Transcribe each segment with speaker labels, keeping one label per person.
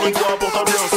Speaker 1: encore une fois pour t'ambiancer.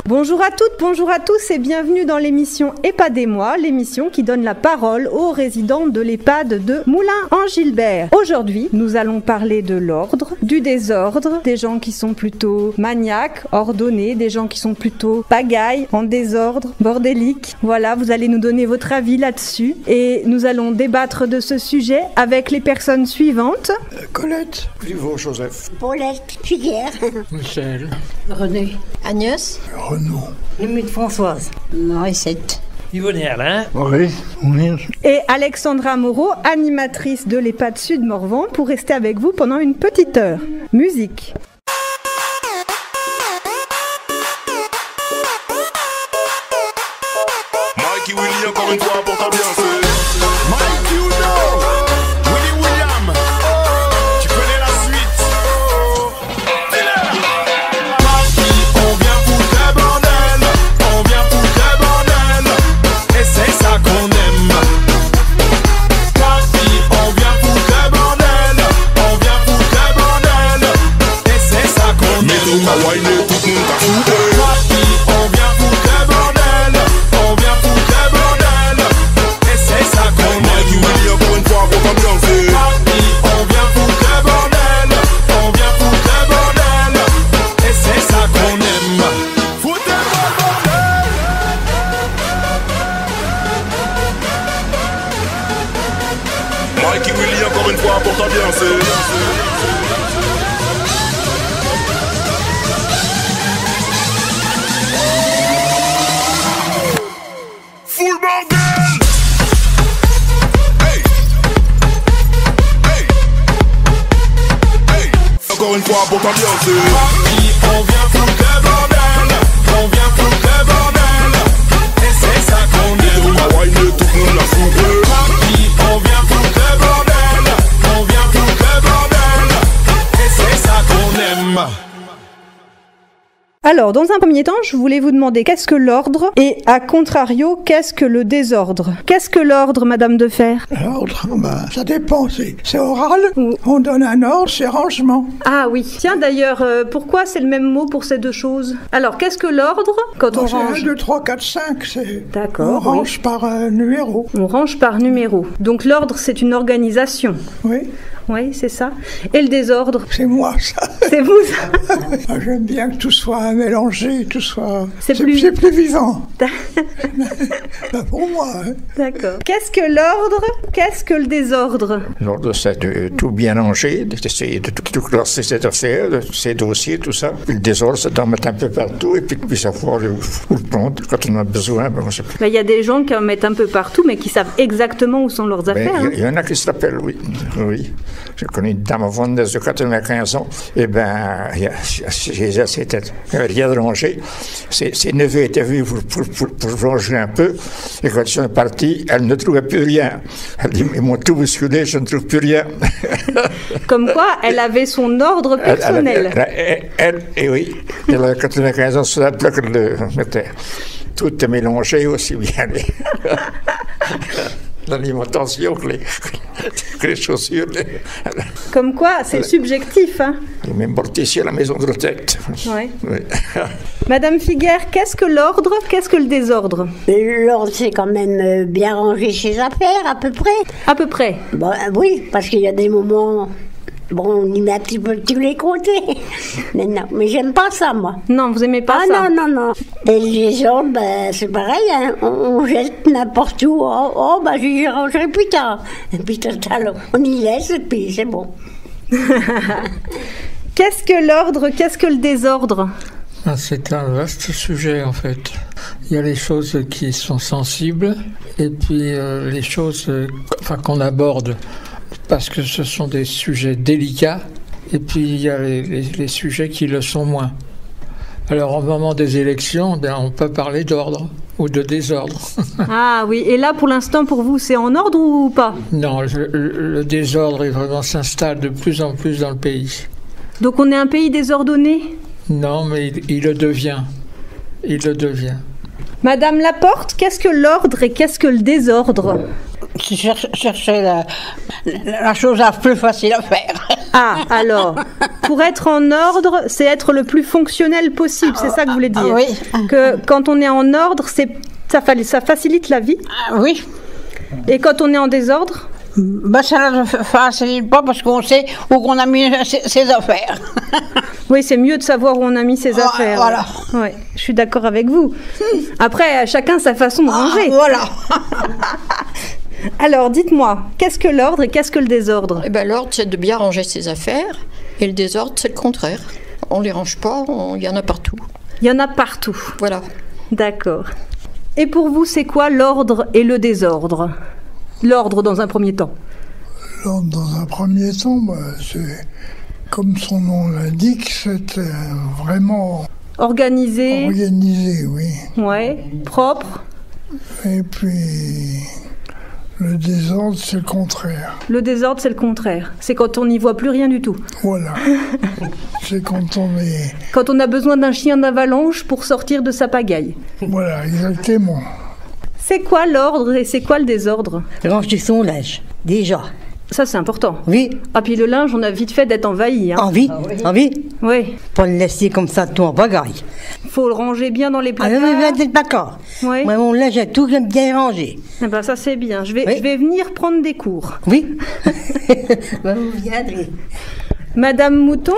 Speaker 2: Bonjour à toutes, bonjour à tous et bienvenue dans l'émission EHPADez-moi, l'émission qui donne la parole aux résidents de l'EHPAD de Moulins-en-Gilbert. Aujourd'hui, nous allons parler de l'ordre, du désordre, des gens qui sont plutôt maniaques, ordonnés, des gens qui sont plutôt pagailles, en désordre, bordéliques. Voilà, vous allez nous donner votre avis là-dessus et nous allons débattre de ce sujet avec les personnes suivantes.
Speaker 3: Colette, Vivot, Joseph,
Speaker 4: Paulette, Figuère,
Speaker 3: Michel,
Speaker 4: René, Agnès,
Speaker 3: Renaud,
Speaker 5: Limite Françoise.
Speaker 4: Morissette.
Speaker 5: Yvonne Erlin.
Speaker 3: Maurice, Mounir.
Speaker 2: Et Alexandra Moreau, animatrice de l'EHPAD Sud-Morvan, pour rester avec vous pendant une petite heure. Musique.
Speaker 1: Mikey Willy encore une fois pour t'ambiancer. Mike, you know. Willy William. Tu connais la suite. Papi, on vient foutre le bordel. On vient foutre le bordel. Et c'est ça qu'on aime. Papi, on vient foutre le bordel. On vient foutre le bordel. Et c'est ça qu'on aime. Mais tout le monde t'a foutu. Papi, on vient foutre le bordel. On vient foutre le bordel. Et c'est ça qu'on aime. Mikey Willy encore une fois pour t'ambiancer. Papi, on vient foutre le bordel. On vient foutre le bordel. Et c'est ça qu'on aime. Foutez-moi le bordel. Mikey Willy encore une fois pour t'ambiancer. Full bordel. Hey. Hey. Hey. Encore une fois pour t'ambiancer. Papi, on vient foutre le bordel. On vient foutre le bordel. Et c'est ça qu'on aime. Tout le monde la fout. Papi, on vient foutre le bordel. On vient foutre le bordel. Et c'est ça qu'on aime.
Speaker 2: Alors, dans un premier temps, je voulais vous demander qu'est-ce que l'ordre et, à contrario, qu'est-ce que le désordre? Qu'est-ce que l'ordre, Madame Defer?
Speaker 3: L'ordre, ça dépend, c'est oral. On donne un ordre, c'est rangement.
Speaker 2: Ah oui. Tiens, d'ailleurs, pourquoi c'est le même mot pour ces deux choses? Alors, qu'est-ce que l'ordre quand on
Speaker 3: C'est
Speaker 2: range?
Speaker 3: 1, 2, 3, 4, 5,
Speaker 2: D'accord,
Speaker 3: on range par numéro.
Speaker 2: On range par numéro. Donc, l'ordre, c'est une organisation.
Speaker 3: Oui,
Speaker 2: Oui, c'est ça. Et le désordre?
Speaker 3: c'est moi, ça.
Speaker 2: C'est vous, ça?
Speaker 3: J'aime bien que tout soit mélangé, tout soit...
Speaker 2: C'est
Speaker 3: C'est
Speaker 2: plus-
Speaker 3: plus vivant. Bah, pour moi, hein.
Speaker 2: D'accord. Qu'est-ce que l'ordre? Qu'est-ce que le désordre?
Speaker 6: L'ordre, c'est de tout bien ranger, d'essayer de tout classer ses affaires, ses dossiers, tout ça. Puis le désordre, c'est d'en mettre un peu partout et puis savoir où le prendre quand on en a besoin. Ben, on sait plus.
Speaker 2: Il y a des gens qui en mettent un peu partout, mais qui savent exactement où sont leurs affaires. hein.
Speaker 6: Il y en a qui se rappellent, oui. Oui. J'ai connu une dame vendeuse de 95 ans. Eh bien, elle n'avait rien de rangé. Ses neveux étaient venus pour ranger un peu. Et quand ils sont partis, elle ne trouvait plus rien. Elle dit, ils m'ont tout bousculé, je ne trouve plus rien.
Speaker 2: Comme quoi, elle avait son ordre personnel.
Speaker 6: Et oui, elle avait 95 ans sur la plaque, elle mettait tout est mélangé aussi bien. L'alimentation que les chaussures.
Speaker 2: Comme quoi, c'est subjectif. Hein.
Speaker 6: Et même mortifié à la maison de retraite.
Speaker 2: Ouais.
Speaker 6: Oui.
Speaker 2: Madame Figuère, qu'est-ce que l'ordre? Qu'est-ce que le désordre?
Speaker 4: L'ordre, c'est quand même bien ranger ses affaires, à peu près.
Speaker 2: À peu près.
Speaker 4: Bon, oui, parce qu'il y a des moments... Bon, on y met un petit peu tous les côtés. Mais non, mais j'aime pas ça, moi.
Speaker 2: Non, vous aimez pas ça?
Speaker 4: Non. Et les autres, ben, c'est pareil, hein. On jette n'importe où. Oh, ben, j'y rangerai plus tard. Et puis, total, on y laisse et puis c'est bon.
Speaker 2: Qu'est-ce que l'ordre? Qu'est-ce que le désordre?
Speaker 7: C'est un vaste sujet en fait. Il y a les choses qui sont sensibles et puis les choses qu'on aborde parce que ce sont des sujets délicats et puis il y a les sujets qui le sont moins. Alors au moment des élections, on peut parler d'ordre ou de désordre.
Speaker 2: Ah oui, et là pour l'instant pour vous c'est en ordre ou pas?
Speaker 7: Non, le désordre vraiment s'installe de plus en plus dans le pays.
Speaker 2: Donc on est un pays désordonné?
Speaker 7: Non, mais il le devient. Il le devient.
Speaker 2: Madame Laporte, qu'est-ce que l'ordre et qu'est-ce que le désordre?
Speaker 4: chercher la chose la plus facile à faire.
Speaker 2: Ah, alors, pour être en ordre, c'est être le plus fonctionnel possible, c'est ça que vous voulez dire?
Speaker 4: Oui.
Speaker 2: Que quand on est en ordre, ça facilite la vie?
Speaker 4: Oui.
Speaker 2: Et quand on est en désordre?
Speaker 4: Ça ne facilite pas parce qu'on sait où on a mis ses affaires.
Speaker 2: Oui, c'est mieux de savoir où on a mis ses affaires.
Speaker 4: Voilà.
Speaker 2: Ouais, je suis d'accord avec vous. Après, chacun sa façon de ranger.
Speaker 4: Voilà.
Speaker 2: Alors, dites-moi, qu'est-ce que l'ordre et qu'est-ce que le désordre?
Speaker 8: Eh ben, l'ordre, c'est de bien ranger ses affaires, et le désordre, c'est le contraire. On les range pas, il y en a partout.
Speaker 2: Il y en a partout.
Speaker 8: Voilà.
Speaker 2: D'accord. Et pour vous, c'est quoi l'ordre et le désordre? L'ordre dans un premier temps.
Speaker 3: L'ordre dans un premier temps, c'est comme son nom l'indique, c'est vraiment
Speaker 2: Organisé.
Speaker 3: organisé, oui.
Speaker 2: Ouais. Propre.
Speaker 3: Et puis le désordre, c'est le contraire.
Speaker 2: Le désordre, c'est le contraire. C'est quand on n'y voit plus rien du tout.
Speaker 3: Voilà. C'est quand on est...
Speaker 2: Quand on a besoin d'un chien d'avalanche pour sortir de sa pagaille.
Speaker 3: Voilà, exactement.
Speaker 2: C'est quoi l'ordre et c'est quoi le désordre?
Speaker 5: Ranger son linge, déjà.
Speaker 2: Ça, c'est important.
Speaker 5: Oui,
Speaker 2: Ah, puis le linge, on a vite fait d'être envahi. Hein.
Speaker 5: envie, envie.
Speaker 2: Oui.
Speaker 5: Pas le laisser comme ça tout en bagaille.
Speaker 2: Faut le ranger bien dans les
Speaker 5: Ah
Speaker 2: placards.
Speaker 5: oui, vous êtes d'accord.
Speaker 2: Oui.
Speaker 5: Moi, mon linge, j'ai tout bien rangé.
Speaker 2: Eh ben, ça, c'est bien.
Speaker 5: Oui.
Speaker 2: Je vais venir prendre des cours.
Speaker 5: Oui. Vous viendrez.
Speaker 2: Madame Mouton?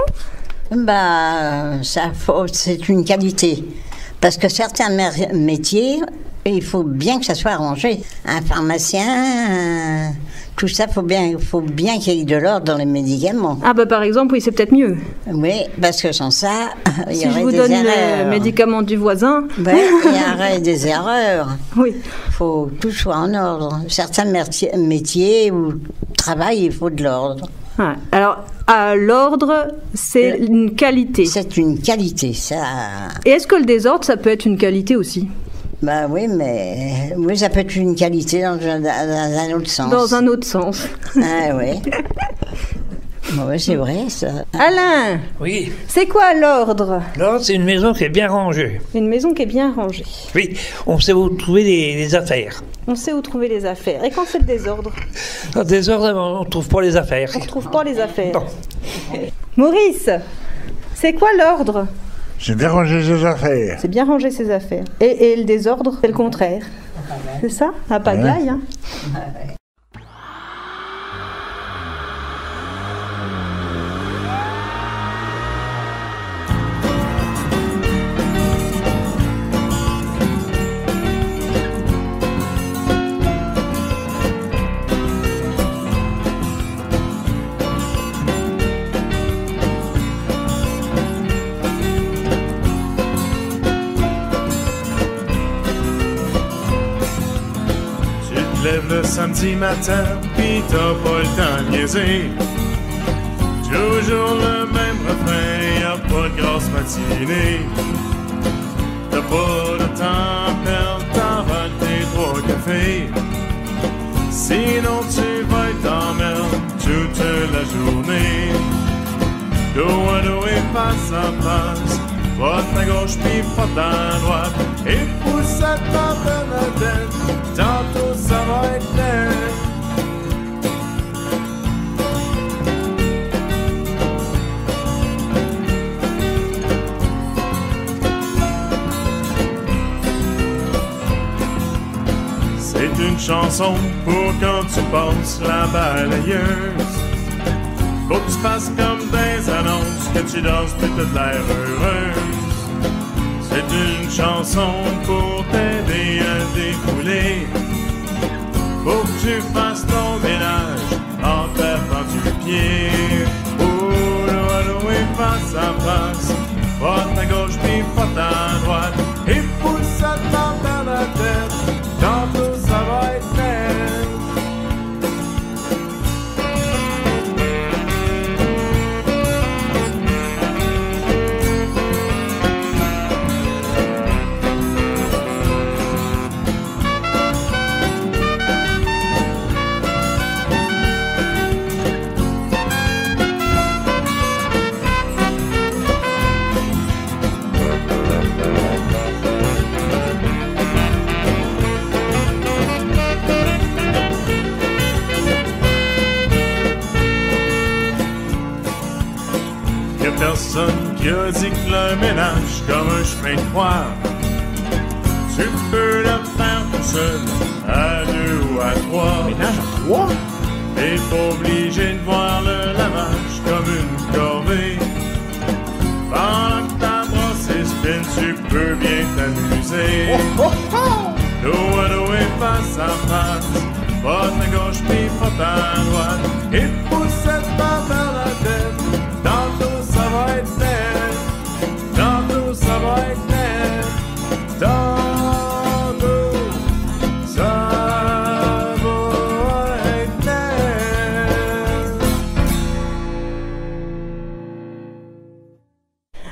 Speaker 4: C'est une qualité. Parce que certains métiers, il faut bien que ça soit arrangé. Un pharmacien, tout ça, faut bien qu'il y ait de l'ordre dans les médicaments.
Speaker 2: Ah, bah, par exemple, oui, c'est peut-être mieux.
Speaker 4: Oui, parce que sans ça, il y
Speaker 2: Si je
Speaker 4: aurait
Speaker 2: vous
Speaker 4: des
Speaker 2: donne
Speaker 4: erreurs.
Speaker 2: le médicament du voisin.
Speaker 4: Ouais, il y aurait des erreurs.
Speaker 2: Oui.
Speaker 4: Il faut que tout soit en ordre. Certains métiers ou travail, il faut de l'ordre.
Speaker 2: Ouais. Alors, l'ordre, c'est une qualité.
Speaker 4: C'est une qualité, ça.
Speaker 2: Et est-ce que le désordre, ça peut être une qualité aussi?
Speaker 4: Bah oui, mais oui, ça peut être une qualité dans un autre sens.
Speaker 2: Dans un autre sens.
Speaker 4: Ah oui. Oui, c'est vrai, ça.
Speaker 2: Alain,
Speaker 5: Oui.
Speaker 2: c'est quoi l'ordre?
Speaker 5: L'ordre, c'est une maison qui est bien rangée.
Speaker 2: Une maison qui est bien rangée.
Speaker 5: Oui, on sait où trouver les affaires.
Speaker 2: On sait où trouver les affaires. Et quand c'est le désordre?
Speaker 5: Dans le désordre, on ne trouve pas les affaires.
Speaker 2: On ne trouve pas les affaires.
Speaker 5: Non.
Speaker 2: Maurice, c'est quoi l'ordre?
Speaker 6: J'ai bien rangé ses affaires.
Speaker 2: C'est bien ranger ses affaires. Et le désordre, c'est le contraire. C'est ça? La pagaille, hein?
Speaker 1: Lève le samedi matin, pis t'as pas le temps de niaiser. Toujours le même refrain, y'a pas de grosse matinée. T'as pas de temps à perdre, t'envoles tes 3 cafés. Sinon tu vas être en merde toute la journée. Dos à dos et face à face, pas à gauche pis pas à droite. Et pousse à ta Bernadette, tantôt ça va être laid. C'est une chanson pour quand tu passes la balayeuse. Faut que tu fasses comme des annonces, que tu danses puis t'as de l'air heureuse. C'est une chanson pour t'aider à défouler. Faut que tu fasses ton ménage en tapant du pied. Oh, l'eau et face à face, pas à gauche puis pas à droite. Et pousse à t'en dans la tête, tantôt ça va être net. personne qui a dit que le ménage comme un chemin de croix. Tu peux le faire tout seul, à 2 ou à 3.
Speaker 6: Ménage à 3?
Speaker 1: T'es pas obligé de voir le lavage comme une corvée. Pendant que ta brosse est spin, tu peux bien t'amuser. Dos à dos et face à face, pas ta gauche pis pas ta droite. Et poussette pas vers la tête, tantôt ça va être net, tantôt ça va être net, tantôt ça va être net.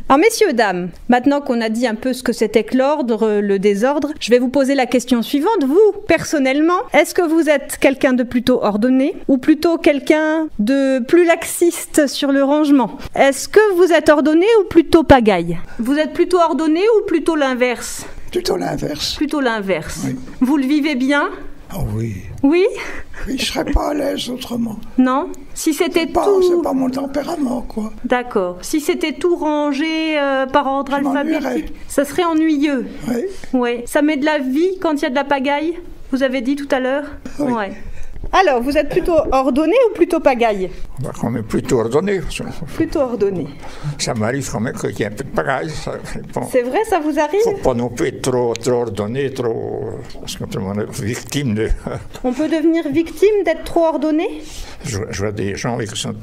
Speaker 2: Alors messieurs, dames, maintenant qu'on a dit un peu ce que c'était que l'ordre, le désordre, je vais vous poser la question suivante. Vous, personnellement, est-ce que vous êtes quelqu'un de plutôt ordonné ou plutôt quelqu'un de plus laxiste sur le rangement? Est-ce que vous êtes ordonné ou plutôt pagaille? Vous êtes plutôt ordonné ou plutôt l'inverse?
Speaker 3: Plutôt l'inverse.
Speaker 2: Plutôt l'inverse.
Speaker 3: Oui.
Speaker 2: Vous le vivez bien?
Speaker 3: Ah oui.
Speaker 2: Oui?
Speaker 3: Oui, je serais pas à l'aise autrement.
Speaker 2: Non? Si c'était
Speaker 3: C'est
Speaker 2: tout...
Speaker 3: pas mon tempérament, quoi.
Speaker 2: D'accord. Si c'était tout rangé par ordre
Speaker 3: Je m'ennuierais.
Speaker 2: alphabétique, ça serait ennuyeux.
Speaker 3: Oui.
Speaker 2: Ouais. Ça met de la vie quand il y a de la pagaille, vous avez dit tout à l'heure?
Speaker 3: Oui.
Speaker 2: Ouais. Alors, vous êtes plutôt ordonné ou plutôt pagaille?
Speaker 6: On va quand même plutôt ordonné.
Speaker 2: Plutôt ordonné.
Speaker 6: Ça m'arrive quand même qu'il y ait un peu de pagaille. Bon.
Speaker 2: C'est vrai, ça vous arrive?
Speaker 6: Faut pas non plus être trop ordonné, trop... Parce qu'on est victime de...
Speaker 2: On peut devenir victime d'être trop ordonné?
Speaker 6: Je vois des gens qui sont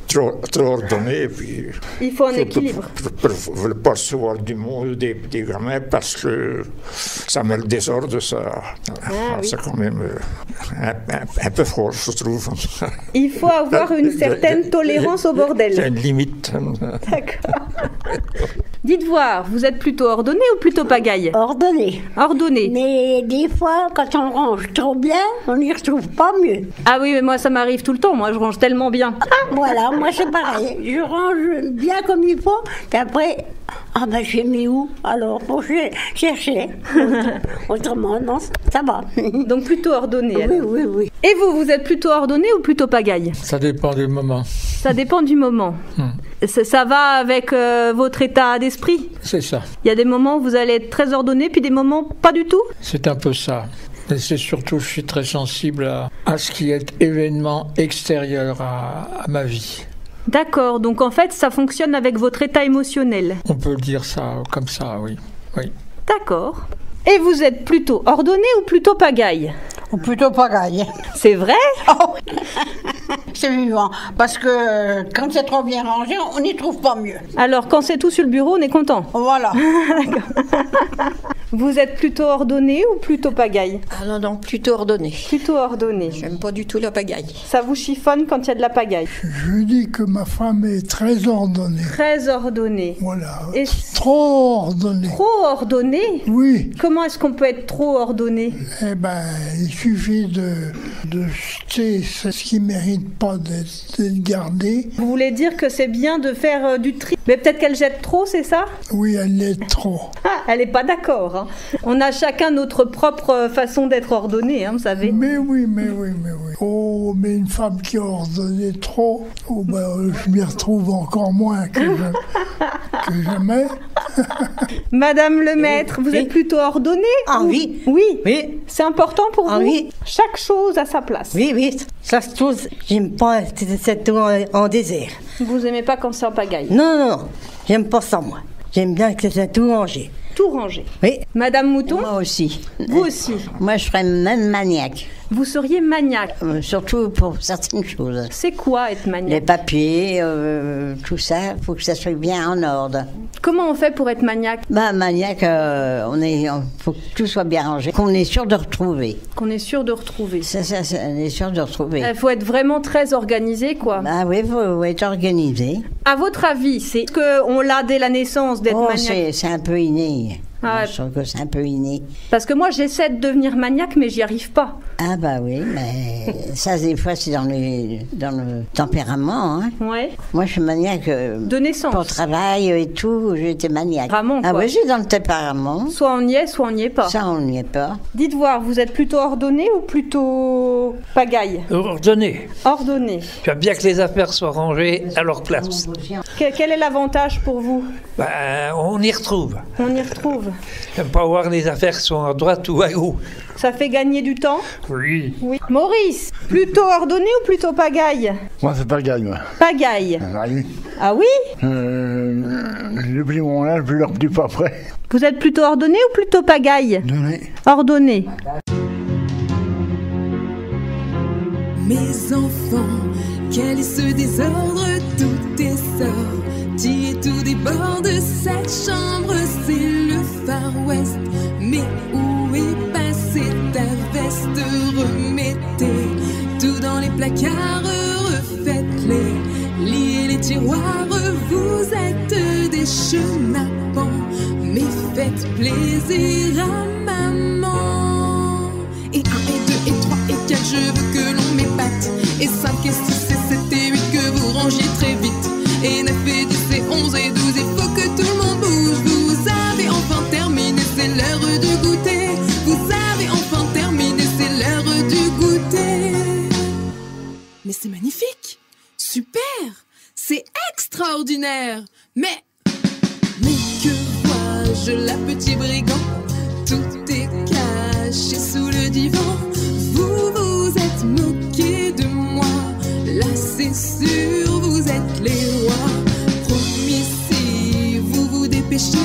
Speaker 6: trop ordonnés, et puis...
Speaker 2: Il faut un équilibre.
Speaker 6: Pour ne pas recevoir du monde, des gamins, parce que ça met le désordre, ça...
Speaker 2: oui.
Speaker 6: C'est quand même un peu fort, je trouve.
Speaker 2: Il faut avoir une certaine tolérance au
Speaker 6: Il y a
Speaker 2: bordel.
Speaker 6: une limite.
Speaker 2: D'accord. Dites voir, vous êtes plutôt ordonné ou plutôt pagaille?
Speaker 9: Ordonné.
Speaker 2: Ordonné.
Speaker 9: Mais des fois, quand on range trop bien, on n'y retrouve pas mieux.
Speaker 2: Ah oui, mais moi ça m'arrive tout le temps, moi je range tellement bien.
Speaker 9: Voilà, moi c'est pareil. Je range bien comme il faut, puis après, ah ben j'ai mis où? Alors, faut chercher. Autrement, non, ça va.
Speaker 2: Donc plutôt ordonné.
Speaker 9: Oui,
Speaker 2: alors.
Speaker 9: oui, oui.
Speaker 2: Et vous êtes plutôt ordonné ou plutôt pagaille?
Speaker 7: Ça dépend du moment.
Speaker 2: Ça dépend du moment. Ça va avec votre état d'esprit?
Speaker 7: C'est ça.
Speaker 2: Il y a des moments où vous allez être très ordonné, puis des moments pas du tout?
Speaker 7: C'est un peu ça. Et c'est surtout, je suis très sensible à ce qui est événement extérieur à ma vie.
Speaker 2: D'accord, donc en fait ça fonctionne avec votre état émotionnel.
Speaker 7: On peut dire ça comme ça, oui. Oui.
Speaker 2: D'accord. Et vous êtes plutôt ordonné ou plutôt pagaille?
Speaker 9: Ou plutôt pagaille.
Speaker 2: C'est vrai?
Speaker 9: Oh. C'est vivant. Parce que quand c'est trop bien rangé, on n'y trouve pas mieux.
Speaker 2: Alors quand c'est tout sur le bureau, on est content.
Speaker 9: Voilà.
Speaker 2: Vous êtes plutôt ordonné ou plutôt pagaille?
Speaker 8: Ah non, non, plutôt ordonné.
Speaker 2: Plutôt ordonné.
Speaker 8: J'aime pas du tout la pagaille.
Speaker 2: Ça vous chiffonne quand il y a de la pagaille?
Speaker 3: Je dis que ma femme est très ordonnée.
Speaker 2: Très ordonné.
Speaker 3: Voilà.
Speaker 2: Et
Speaker 3: Trop ordonnée.
Speaker 2: trop ordonné?
Speaker 3: Oui.
Speaker 2: Comment est-ce qu'on peut être trop ordonné?
Speaker 3: Eh ben, il suffit de jeter ce qui ne mérite pas d'être gardé.
Speaker 2: Vous voulez dire que c'est bien de faire du tri? Mais peut-être qu'elle jette trop, c'est ça?
Speaker 3: Oui, elle l'est trop.
Speaker 2: Ah, elle n'est pas d'accord. Hein. On a chacun notre propre façon d'être ordonné, hein, vous savez.
Speaker 3: Mais oui. Oh, mais une femme qui a ordonné trop, oh ben, je m'y retrouve encore moins que jamais.
Speaker 2: Madame le maître, vous êtes plutôt ordonnée?
Speaker 10: Ah
Speaker 2: ou...
Speaker 10: oui.
Speaker 2: Oui.
Speaker 10: Oui.
Speaker 2: C'est important pour
Speaker 10: Ah
Speaker 2: vous?
Speaker 10: oui.
Speaker 2: Chaque chose à sa place.
Speaker 10: Oui, oui, ça se trouve, j'aime pas cette tour en désert.
Speaker 2: Vous aimez pas quand c'est en pagaille?
Speaker 10: Non, j'aime pas ça, moi. J'aime bien que c'est tout rangé.
Speaker 2: Tout rangé.
Speaker 10: Oui.
Speaker 2: Madame Mouton?
Speaker 4: Moi aussi.
Speaker 2: Vous aussi.
Speaker 4: Moi, je serais même maniaque.
Speaker 2: Vous seriez maniaque.
Speaker 4: Surtout pour certaines choses.
Speaker 2: C'est quoi être
Speaker 4: Les
Speaker 2: maniaque?
Speaker 4: papiers, tout ça, il faut que ça soit bien en ordre.
Speaker 2: Comment on fait pour être maniaque?
Speaker 4: Bah, maniaque, faut que tout soit bien rangé, qu'on est sûr de retrouver.
Speaker 2: Qu'on est sûr de retrouver.
Speaker 4: Ça, on est sûr de retrouver.
Speaker 2: Il faut être vraiment très organisé, quoi.
Speaker 4: Bah oui, il faut être organisé.
Speaker 2: À votre avis, c'est qu'on l'a dès la naissance d'être
Speaker 4: Oh,
Speaker 2: maniaque?
Speaker 4: c'est un peu inné.
Speaker 2: Ah ouais.
Speaker 4: Je trouve que c'est un peu inné.
Speaker 2: Parce que moi, j'essaie de devenir maniaque, mais j'y arrive pas.
Speaker 4: Ah bah oui, mais ça, des fois, c'est dans le tempérament. Hein.
Speaker 2: Ouais.
Speaker 4: Moi, je suis maniaque.
Speaker 2: De naissance.
Speaker 4: Pour le travail et tout, j'étais maniaque.
Speaker 2: Vraiment,
Speaker 4: ah
Speaker 2: quoi.
Speaker 4: oui, j'ai dans le tempérament.
Speaker 2: Soit on y est, soit on n'y est pas.
Speaker 4: Ça, on n'y est pas.
Speaker 2: Dites voir, vous êtes plutôt ordonné ou plutôt pagaille?
Speaker 5: Ordonné.
Speaker 2: Ordonné.
Speaker 5: J'aime bien que les affaires soient rangées à leur place.
Speaker 2: Quel est l'avantage pour vous?
Speaker 5: On y retrouve.
Speaker 2: On y retrouve.
Speaker 5: J'aime pas voir les affaires qui sont à droite ou à gauche.
Speaker 2: Ça fait gagner du temps?
Speaker 5: Oui.
Speaker 2: Oui. Maurice, plutôt ordonné ou plutôt pagaille?
Speaker 11: Moi, c'est pagaille, moi.
Speaker 2: Pagaille.
Speaker 11: Ah oui.
Speaker 2: Ah oui?
Speaker 11: J'ai pris mon âge, je leur dis pas après.
Speaker 2: Vous êtes plutôt ordonné ou plutôt pagaille?
Speaker 11: Ordonné.
Speaker 2: Ordonné.
Speaker 12: Mes enfants, quel est ce désordre? Tout est sorti et tout déborde. Cette chambre, c'est le Far West. Mais où est passée ta veste? Remettez tout dans les placards, refaites-les, liez les tiroirs. Vous êtes des chenapans, mais faites plaisir à maman. Et 1 et 2 et 3 et 4, je veux que l'on m'épate. Et 5 et 6 et 7 et 8, que vous rangiez très vite. Et 9 et 10 et 11 et 12, il faut que tout le monde bouge. Vous avez enfin terminé, c'est l'heure du goûter. Vous avez enfin terminé, c'est l'heure du goûter. Mais c'est magnifique, super, c'est extraordinaire. Mais que vois-je là, petit brigand? Tout est caché sous le divan. Vous vous êtes moqué de moi, là c'est sûr, vous êtes les rois. Promis, si vous vous dépêchez,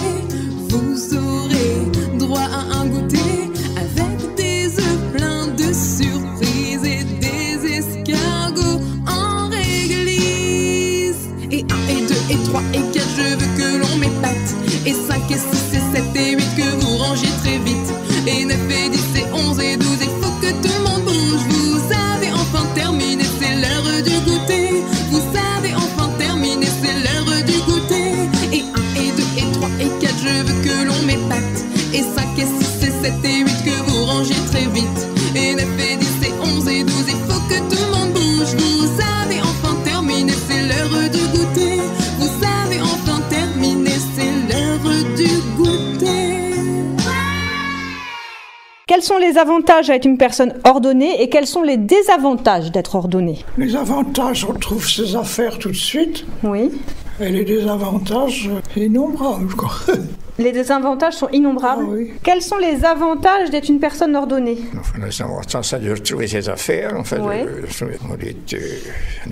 Speaker 12: vous aurez droit à un goûter avec des œufs pleins de surprises et des escargots en réglisse. Et 1 et 2 et 3 et 4, je veux que l'on m'épate. Et 5 et 6 et 7 et 8, que vous rangiez très vite. Et 9 et 10 et 11 et 12, il faut que tout le monde bouge. Vous avez enfin terminé, c'est l'heure du goûter. Vous avez enfin terminé, c'est l'heure du goûter. Et 1 et 2 et 3 et 4, je veux que l'on m'épate. Et 5 et 6 et 7 et 8, que vous rangiez très vite. Et 9 et 10 et 11 et 12, il faut que tout le monde bouge. Vous avez enfin terminé, c'est l'heure du goûter. Vous avez enfin terminé, c'est l'heure du goûter.
Speaker 2: Quels sont les avantages à être une personne ordonnée et quels sont les désavantages d'être ordonnée?
Speaker 3: Les avantages, on trouve ses affaires tout de suite.
Speaker 2: Oui.
Speaker 3: Et les désavantages, innombrables, quoi.
Speaker 2: Les désavantages sont innombrables.
Speaker 3: Ah oui.
Speaker 2: Quels sont les avantages d'être une personne ordonnée?
Speaker 6: Enfin, les avantages, c'est de retrouver ses affaires. En fait,
Speaker 2: Ouais.
Speaker 6: on est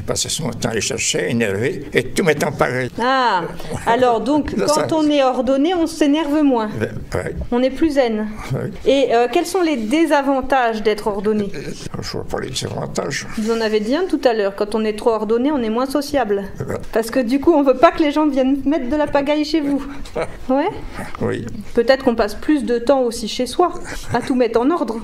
Speaker 6: passé son temps à les chercher, énervé, et tout mettant pareil.
Speaker 2: Ah, alors donc,
Speaker 6: Là,
Speaker 2: quand
Speaker 6: ça-
Speaker 2: on est ordonné, on s'énerve moins.
Speaker 6: Ouais.
Speaker 2: On est plus zen.
Speaker 6: Ouais.
Speaker 2: Et quels sont les désavantages d'être ordonné?
Speaker 6: Je vois pas les désavantages.
Speaker 2: Vous en avez dit un tout à l'heure, quand on est trop ordonné, on est moins sociable.
Speaker 6: Ouais.
Speaker 2: Parce que du coup, on veut pas que les gens viennent mettre de la pagaille chez vous. Ouais.
Speaker 6: Oui.
Speaker 2: Peut-être qu'on passe plus de temps aussi chez soi, à tout mettre en ordre.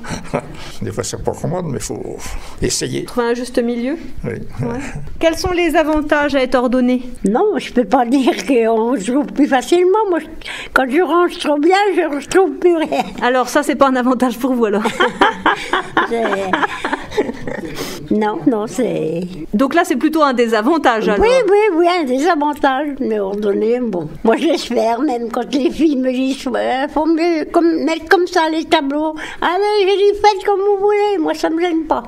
Speaker 6: Des fois, c'est pas commode, mais il faut essayer.
Speaker 2: Trouver un juste milieu.
Speaker 6: Oui.
Speaker 2: Ouais. Quels sont les avantages à être ordonné?
Speaker 9: Non, je peux pas dire qu'on se trouve plus facilement. Moi, quand je range trop bien, je ne trouve plus rien.
Speaker 2: Alors ça, c'est pas un avantage pour vous alors.
Speaker 9: Non, c'est...
Speaker 2: Donc là, c'est plutôt un désavantage alors.
Speaker 9: Oui, un désavantage. Mais ordonné, bon. Moi, je laisse faire, même quand les filles me disent, faut mieux mettre comme ça les tableaux. Ah mais je dis, faites comme vous voulez. Moi, ça me gêne pas.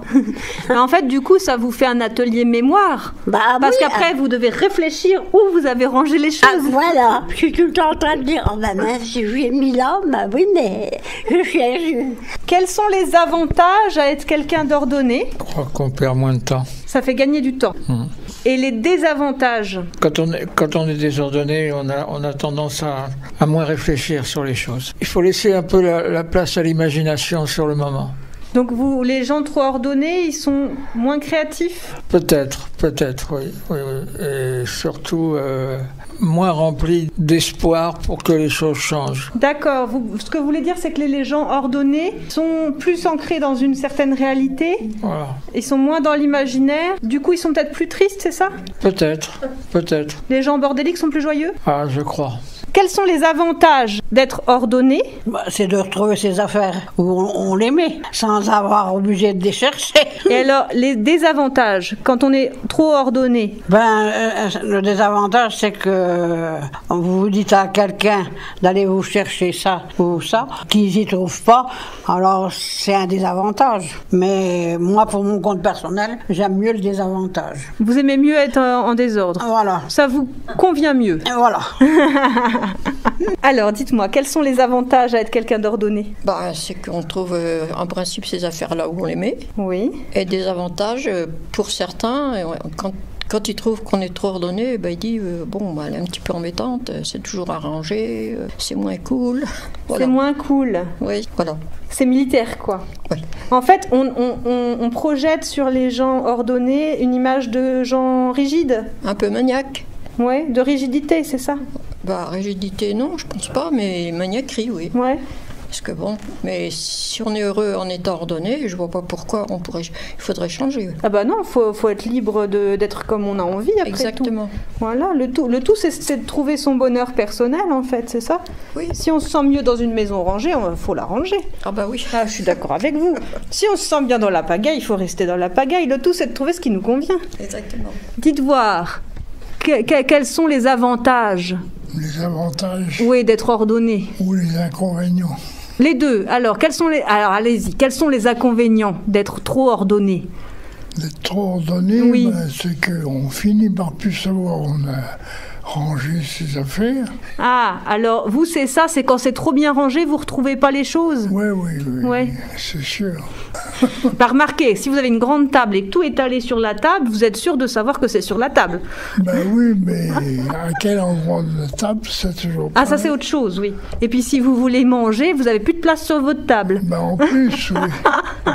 Speaker 2: En fait, du coup, ça vous fait un atelier mémoire. Parce qu'après, vous devez réfléchir où vous avez rangé les choses.
Speaker 9: Ah, voilà, je suis tout le temps en train de dire, oh bah mince, j'ai mis là, bah oui, mais je cherche.
Speaker 2: Quels sont les avantages à être quelqu'un d'ordonné?
Speaker 7: Je crois qu'on perd moins de temps.
Speaker 2: Ça fait gagner du temps. Et les désavantages?
Speaker 7: Quand on est désordonné, on a tendance à moins réfléchir sur les choses. Il faut laisser un peu la place à l'imagination sur le moment.
Speaker 2: Donc les gens trop ordonnés, ils sont moins créatifs?
Speaker 7: Peut-être, oui. Et surtout moins remplis d'espoir pour que les choses changent.
Speaker 2: D'accord. Ce que vous voulez dire, c'est que les gens ordonnés sont plus ancrés dans une certaine réalité.
Speaker 7: Voilà.
Speaker 2: Ils sont moins dans l'imaginaire. Du coup, ils sont peut-être plus tristes, c'est ça?
Speaker 7: Peut-être.
Speaker 2: Les gens bordéliques sont plus joyeux?
Speaker 7: Ah, je crois.
Speaker 2: Quels sont les avantages d'être ordonné?
Speaker 13: C'est de retrouver ses affaires où on les met, sans avoir obligé de les chercher.
Speaker 2: Et alors, les désavantages, quand on est trop ordonné?
Speaker 13: Le désavantage, c'est que vous dites à quelqu'un d'aller vous chercher ça ou ça, qu'ils n'y trouvent pas, alors c'est un désavantage. Mais moi, pour mon compte personnel, j'aime mieux le désavantage.
Speaker 2: Vous aimez mieux être en désordre?
Speaker 13: Voilà.
Speaker 2: Ça vous convient mieux?
Speaker 13: Voilà.
Speaker 2: Alors, dites-moi, quels sont les avantages à être quelqu'un d'ordonné?
Speaker 8: C'est qu'on trouve en principe ces affaires là où on les met.
Speaker 2: Oui.
Speaker 8: Et des avantages pour certains, quand ils trouvent qu'on est trop ordonné, ils disent elle est un petit peu embêtante, c'est toujours arrangé, c'est moins cool. Voilà.
Speaker 2: C'est moins cool.
Speaker 8: Oui, voilà.
Speaker 2: C'est militaire, quoi.
Speaker 8: Oui.
Speaker 2: En fait, on projette sur les gens ordonnés une image de gens rigides.
Speaker 8: Un peu maniaque.
Speaker 2: Oui, de rigidité, c'est ça?
Speaker 8: Rigidité, non, je pense pas, mais maniaquerie, oui.
Speaker 2: Ouais.
Speaker 8: Parce que mais si on est heureux en étant ordonné, je vois pas pourquoi il faudrait changer.
Speaker 2: Ah bah non, faut être libre d'être comme on a envie après.
Speaker 8: Exactement.
Speaker 2: Tout. Voilà, le tout c'est de trouver son bonheur personnel en fait, c'est ça?
Speaker 8: Oui.
Speaker 2: Si on se sent mieux dans une maison rangée, faut la ranger.
Speaker 8: Ah bah oui.
Speaker 2: Ah, je suis d'accord avec vous. Si on se sent bien dans la pagaille, il faut rester dans la pagaille. Le tout c'est de trouver ce qui nous convient.
Speaker 8: Exactement.
Speaker 2: Dites voir, quels sont les avantages?
Speaker 3: Les avantages?
Speaker 2: Oui, d'être ordonné.
Speaker 3: Ou les inconvénients?
Speaker 2: Les deux. Alors, allez-y. Quels sont les inconvénients d'être trop ordonné?
Speaker 3: D'être trop ordonné,
Speaker 2: oui.
Speaker 3: C'est qu'on finit par plus savoir où on a rangé ses affaires.
Speaker 2: Ah, alors vous, c'est ça, c'est quand c'est trop bien rangé, vous ne retrouvez pas les choses?
Speaker 3: Oui,
Speaker 2: ouais.
Speaker 3: C'est sûr.
Speaker 2: Remarquez, si vous avez une grande table et que tout est allé sur la table, vous êtes sûr de savoir que c'est sur la table.
Speaker 3: Oui, mais à quel endroit de la table, c'est toujours pareil.
Speaker 2: Ah, ça c'est autre chose, oui. Et puis si vous voulez manger, vous n'avez plus de place sur votre table.
Speaker 3: En plus, oui.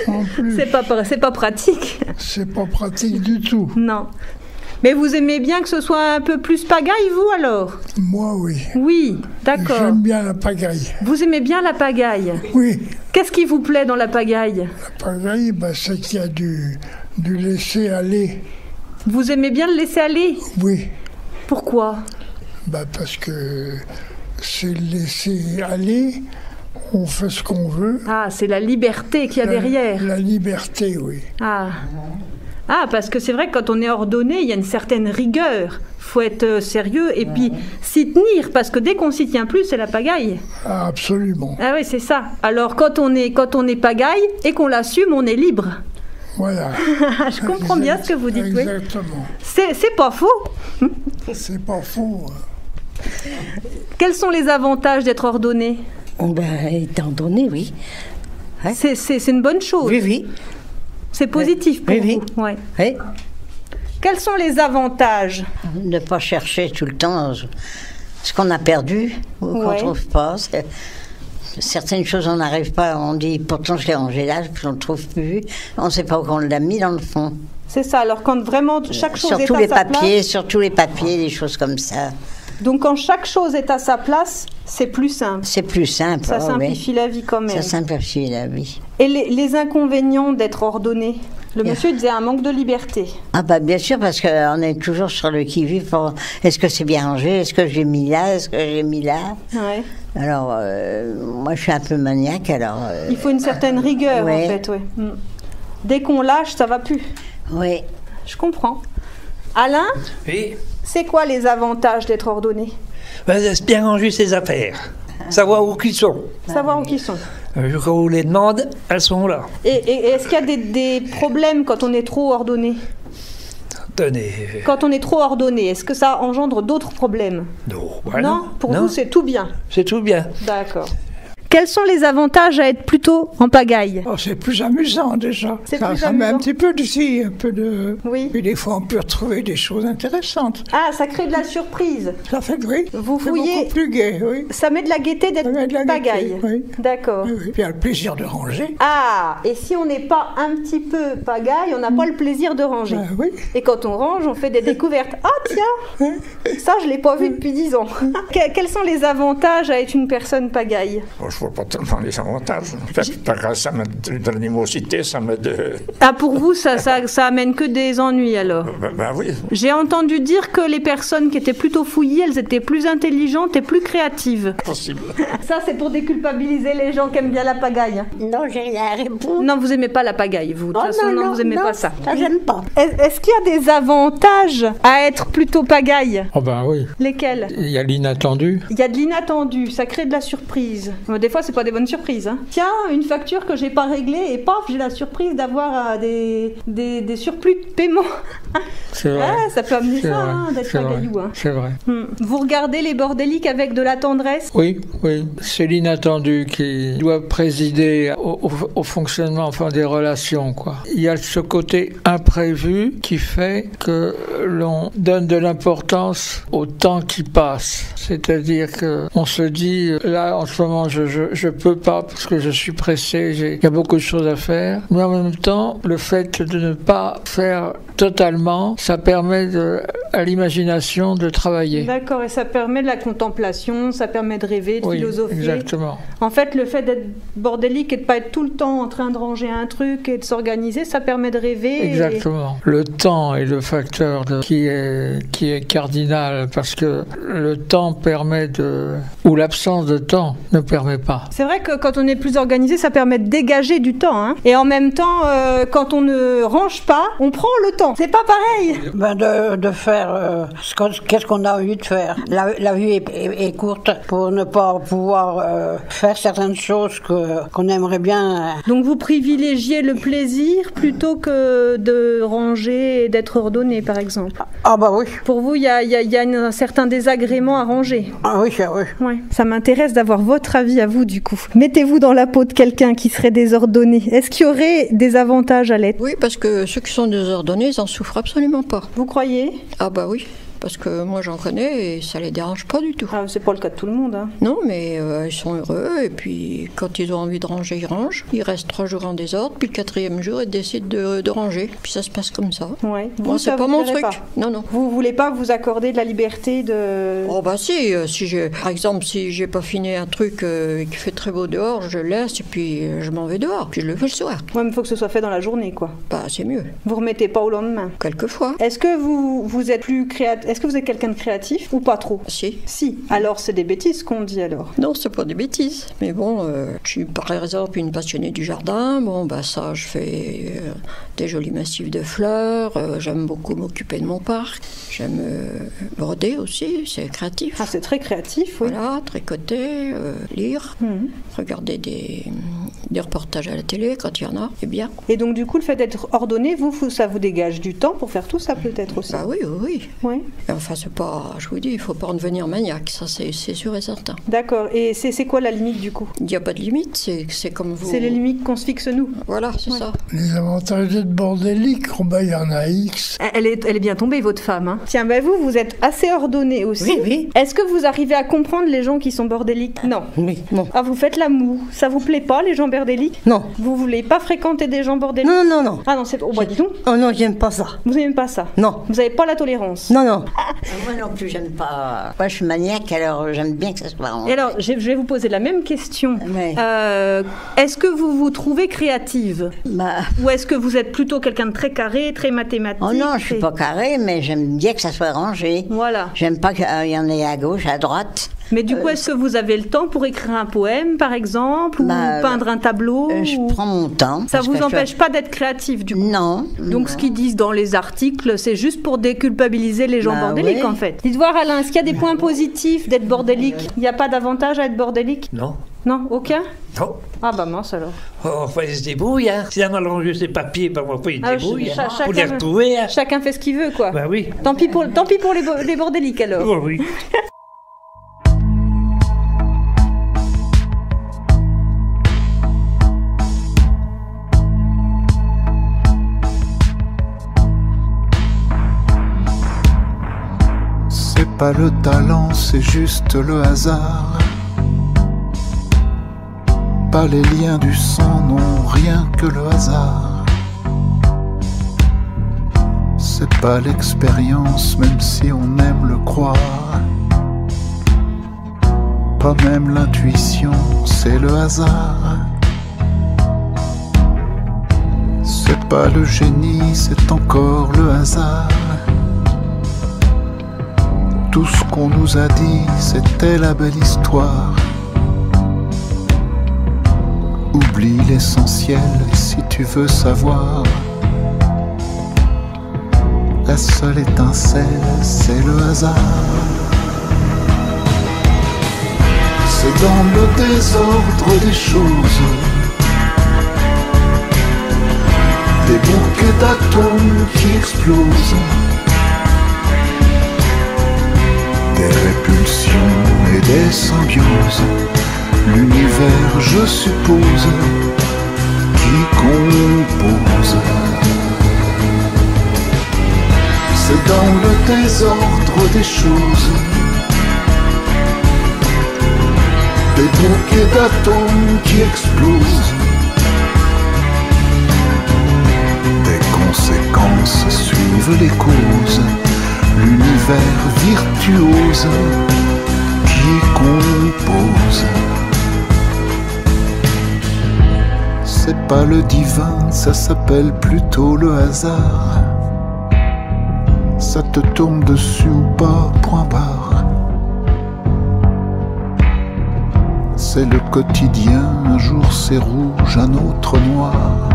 Speaker 3: En plus.
Speaker 2: C'est pas pratique.
Speaker 3: C'est pas pratique du tout.
Speaker 2: Non. Mais vous aimez bien que ce soit un peu plus pagaille, vous, alors?
Speaker 3: Moi, oui.
Speaker 2: Oui, d'accord.
Speaker 3: J'aime bien la pagaille.
Speaker 2: Vous aimez bien la pagaille?
Speaker 3: Oui.
Speaker 2: Qu'est-ce qui vous plaît dans la pagaille?
Speaker 3: La pagaille, c'est qu'il y a du laisser aller.
Speaker 2: Vous aimez bien le laisser aller?
Speaker 3: Oui.
Speaker 2: Pourquoi?
Speaker 3: Parce que c'est le laisser aller, on fait ce qu'on veut.
Speaker 2: Ah, c'est la liberté qu'il y a derrière.
Speaker 3: La liberté, oui.
Speaker 2: Ah, parce que c'est vrai que quand on est ordonné, il y a une certaine rigueur. Il faut être sérieux et puis s'y tenir, parce que dès qu'on s'y tient plus, c'est la pagaille.
Speaker 3: Ah, absolument.
Speaker 2: Ah oui, c'est ça. Alors quand on est pagaille et qu'on l'assume, on est libre.
Speaker 3: Voilà.
Speaker 2: Je comprends bien ce que vous dites.
Speaker 3: Exactement.
Speaker 2: Oui. C'est pas faux.
Speaker 3: C'est pas faux.
Speaker 2: Quels sont les avantages d'être ordonné?
Speaker 10: Être ordonné, oui.
Speaker 2: Ouais. C'est une bonne chose.
Speaker 10: Oui, oui.
Speaker 2: C'est positif pour vous. Ouais.
Speaker 10: Oui.
Speaker 2: Quels sont les avantages?
Speaker 4: Ne pas chercher tout le temps ce qu'on a perdu ou qu'on ne trouve pas. Certaines choses, on n'arrive pas. On dit, pourtant, je l'ai rangé là, je ne le trouve plus. On ne sait pas où on l'a mis dans le fond.
Speaker 2: C'est ça. Alors, quand vraiment chaque chose est à sa
Speaker 4: place... Sur tous les papiers, des choses comme ça.
Speaker 2: Donc, quand chaque chose est à sa place, c'est plus simple.
Speaker 4: C'est plus simple.
Speaker 2: Ça simplifie la vie quand même.
Speaker 4: Ça simplifie la vie.
Speaker 2: Et les inconvénients d'être ordonné? Le monsieur disait un manque de liberté.
Speaker 4: Ah bien sûr, parce qu'on est toujours sur le qui-vive pour est-ce que c'est bien rangé, est-ce que j'ai mis là, est-ce que j'ai mis là.
Speaker 2: Ouais.
Speaker 4: Alors, moi je suis un peu maniaque, alors...
Speaker 2: Il faut une certaine rigueur, en fait, oui. Dès qu'on lâche, ça va plus.
Speaker 4: Oui.
Speaker 2: Je comprends. Alain?
Speaker 5: Oui.
Speaker 2: C'est quoi les avantages d'être ordonné?
Speaker 5: C'est bien ranger ses affaires. Savoir où ils sont.
Speaker 2: Savoir où ils sont.
Speaker 5: Quand on les demande, elles sont là.
Speaker 2: Et est-ce qu'il y a des problèmes quand on est trop ordonné? Quand on est trop ordonné, est-ce que ça engendre d'autres problèmes?
Speaker 5: Non.
Speaker 2: Pour vous, c'est tout bien.
Speaker 5: C'est tout bien.
Speaker 2: D'accord. Quels sont les avantages à être plutôt en pagaille?
Speaker 7: C'est plus amusant déjà. Ça met un petit peu d'ici, un peu de...
Speaker 2: Oui.
Speaker 7: Puis des fois, on peut retrouver des choses intéressantes.
Speaker 2: Ah, ça crée de la surprise.
Speaker 7: Ça fait, oui.
Speaker 2: Vous fouillez...
Speaker 7: beaucoup plus gai, oui.
Speaker 2: Ça met de la gaieté d'être pagaille.
Speaker 7: Oui.
Speaker 2: D'accord.
Speaker 7: Oui. Puis il y a le plaisir de ranger.
Speaker 2: Ah, et si on n'est pas un petit peu pagaille, on n'a pas le plaisir de ranger.
Speaker 7: Oui.
Speaker 2: Et quand on range, on fait des découvertes. Ah tiens, ça je ne l'ai pas vu depuis 10 ans. Quels sont les avantages à être une personne pagaille?
Speaker 6: Je vois pas tellement les avantages. Par contre, ça met de l'animosité, ça met de...
Speaker 2: Ah, pour vous, ça amène que des ennuis, alors?
Speaker 6: Ben oui.
Speaker 2: J'ai entendu dire que les personnes qui étaient plutôt fouillis, elles étaient plus intelligentes et plus créatives.
Speaker 6: Possible.
Speaker 2: Ça, c'est pour déculpabiliser les gens qui aiment bien la pagaille.
Speaker 9: Non, j'ai rien à répondre.
Speaker 2: Non, vous aimez pas la pagaille, vous. De toute façon, non, vous aimez pas ça.
Speaker 9: Ça, j'aime pas.
Speaker 2: Est-ce qu'il y a des avantages à être plutôt pagaille?
Speaker 7: Oh ben oui.
Speaker 2: Lesquels?
Speaker 7: Il y a l'inattendu.
Speaker 2: Il y a de l'inattendu, ça crée de la surprise. Des fois, c'est pas des bonnes surprises. Hein. Tiens, une facture que j'ai pas réglée et paf, j'ai la surprise d'avoir des surplus de paiement.
Speaker 7: C'est vrai.
Speaker 2: Ouais, ça peut amener
Speaker 7: C'est
Speaker 2: ça,
Speaker 7: vrai.
Speaker 2: hein, d'être
Speaker 7: C'est vrai.
Speaker 2: pagaillou. Hein.
Speaker 7: C'est vrai.
Speaker 2: Vous regardez les bordéliques avec de la tendresse?
Speaker 7: Oui, oui. C'est l'inattendu qui doit présider au fonctionnement des relations, quoi. Il y a ce côté imprévu qui fait que l'on donne de l'importance au temps qui passe. C'est-à-dire que on se dit, là, en ce moment, je peux pas parce que je suis pressé, il y a beaucoup de choses à faire. Mais en même temps, le fait de ne pas faire totalement, ça permet à l'imagination de travailler.
Speaker 2: D'accord, et ça permet de la contemplation, ça permet de rêver, de philosopher.
Speaker 7: Exactement.
Speaker 2: En fait, le fait d'être bordélique et de pas être tout le temps en train de ranger un truc et de s'organiser, ça permet de rêver.
Speaker 7: Exactement. Le temps est le facteur qui est cardinal parce que le temps permet ou l'absence de temps ne permet pas.
Speaker 2: C'est vrai que quand on est plus organisé, ça permet de dégager du temps. Hein. Et en même temps, quand on ne range pas, on prend le temps. C'est pas pareil.
Speaker 13: Ben de faire qu'est-ce qu'on a envie de faire. La vie est courte pour ne pas pouvoir faire certaines choses qu'on aimerait bien.
Speaker 2: Donc vous privilégiez le plaisir plutôt que de ranger et d'être ordonné, par exemple.
Speaker 13: Ah bah oui.
Speaker 2: Pour vous, il y a un certain désagrément à ranger.
Speaker 13: Ah oui, oui.
Speaker 2: Ouais. Ça m'intéresse d'avoir votre avis à vous, du coup. Mettez-vous dans la peau de quelqu'un qui serait désordonné. Est-ce qu'il y aurait des avantages à l'être?
Speaker 8: Oui, parce que ceux qui sont désordonnés, ils n'en souffrent absolument pas.
Speaker 2: Vous croyez?
Speaker 8: Ah bah oui. Parce que moi j'en connais et ça les dérange pas du tout.
Speaker 2: Ah, c'est pas le cas de tout le monde. Hein.
Speaker 8: Non, mais ils sont heureux et puis quand ils ont envie de ranger, ils rangent. Ils restent 3 jours en désordre, puis le 4e jour, ils décident de ranger. Puis ça se passe comme ça.
Speaker 2: Ouais.
Speaker 8: Moi, c'est pas mon truc. Non, non.
Speaker 2: Vous voulez pas vous accorder de la liberté de...
Speaker 8: Oh bah si par exemple, si j'ai pas fini un truc qui fait très beau dehors, je le laisse et puis je m'en vais dehors. Puis je le fais le soir.
Speaker 2: Ouais, mais il faut que ce soit fait dans la journée, quoi.
Speaker 8: Bah c'est mieux.
Speaker 2: Vous remettez pas au lendemain?
Speaker 8: Quelquefois.
Speaker 2: Est-ce que vous êtes plus créatif? Est-ce que vous êtes quelqu'un de créatif ou pas trop? Si. Alors c'est des bêtises qu'on dit alors?
Speaker 8: Non, c'est pas des bêtises. Mais bon, je suis par exemple une passionnée du jardin. Bon, bah ça, je fais des jolis massifs de fleurs. J'aime beaucoup m'occuper de mon parc. J'aime broder aussi, c'est créatif.
Speaker 2: Ah, c'est très créatif, oui.
Speaker 8: Voilà, tricoter, lire, regarder des reportages à la télé quand il y en a, c'est bien.
Speaker 2: Et donc du coup, le fait d'être ordonné, ça vous dégage du temps pour faire tout ça peut-être aussi?
Speaker 8: Bah oui, oui.
Speaker 2: Ouais.
Speaker 8: Enfin, c'est pas... Je vous dis, il faut pas en devenir maniaque, ça c'est sûr et certain.
Speaker 2: D'accord, et c'est quoi la limite du coup?
Speaker 8: Il n'y a pas de limite, c'est comme vous...
Speaker 2: C'est les limites qu'on se fixe nous.
Speaker 8: Voilà, c'est ça.
Speaker 3: Les avantages d'être bordélique, il y en a X.
Speaker 2: Elle est bien tombée, votre femme. Hein. Tiens, vous êtes assez ordonné aussi.
Speaker 10: Oui, oui.
Speaker 2: Est-ce que vous arrivez à comprendre les gens qui sont bordéliques? Non.
Speaker 10: Oui, non.
Speaker 2: Ah, vous faites la moue. Ça vous plaît pas, les gens bordéliques?
Speaker 10: Non.
Speaker 2: Vous voulez pas fréquenter des gens bordéliques?
Speaker 10: Non, non, non.
Speaker 2: Ah non, c'est... Oh, bah dis donc.
Speaker 10: Oh non, j'aime pas ça.
Speaker 2: Vous n'aimez pas ça?
Speaker 10: Non.
Speaker 2: Vous avez pas la tolérance?
Speaker 10: Non, non.
Speaker 4: Moi non plus, j'aime pas. Moi, je suis maniaque, alors j'aime bien que ça soit rangé.
Speaker 2: Et alors, je vais vous poser la même question.
Speaker 4: Ouais.
Speaker 2: Est-ce que vous vous trouvez créative?
Speaker 4: Bah...
Speaker 2: Ou est-ce que vous êtes plutôt quelqu'un de très carré, très mathématique?
Speaker 4: Oh non, je suis pas carré, mais j'aime bien que ça soit rangé.
Speaker 2: Voilà.
Speaker 4: J'aime pas qu'il y en ait à gauche, à droite.
Speaker 2: Mais du coup, est-ce que vous avez le temps pour écrire un poème, par exemple, ou peindre un tableau?
Speaker 4: Je prends mon temps.
Speaker 2: Ça vous empêche pas d'être créatif, du coup?
Speaker 4: Non.
Speaker 2: Donc, ce qu'ils disent dans les articles, c'est juste pour déculpabiliser les gens bordéliques, en fait. Dites voir, Alain, est-ce qu'il y a des points positifs d'être bordélique? Il n'y a pas d'avantage à être bordélique?
Speaker 5: Non.
Speaker 2: Non, aucun?
Speaker 5: Non.
Speaker 2: Ah bah mince alors.
Speaker 5: Oh, enfin, il se débrouille, hein. Si on a rangé ses papiers, ben, on va pas y débrouiller. Pour les retrouver, hein.
Speaker 2: Chacun fait ce qu'il veut, quoi.
Speaker 5: Ben oui.
Speaker 2: Tant pis pour les bordéliques, alors.
Speaker 5: Oh oui.
Speaker 14: C'est pas le talent, c'est juste le hasard. Pas les liens du sang, non, rien que le hasard. C'est pas l'expérience, même si on aime le croire. pas même l'intuition, c'est le hasard. C'est pas le génie, c'est encore le hasard. Tout ce qu'on nous a dit, c'était la belle histoire. Oublie l'essentiel si tu veux savoir. La seule étincelle, c'est le hasard. C'est dans le désordre des choses, des bouquets d'atomes qui explosent, des répulsions et des symbioses. L'univers, je suppose, qui compose. C'est dans le désordre des choses, des bouquets d'atomes qui explosent, des conséquences suivent les causes. L'univers virtuose qui compose. C'est pas le divin, ça s'appelle plutôt le hasard. Ça te tombe dessus ou pas, point barre. C'est le quotidien, un jour c'est rouge, un autre noir.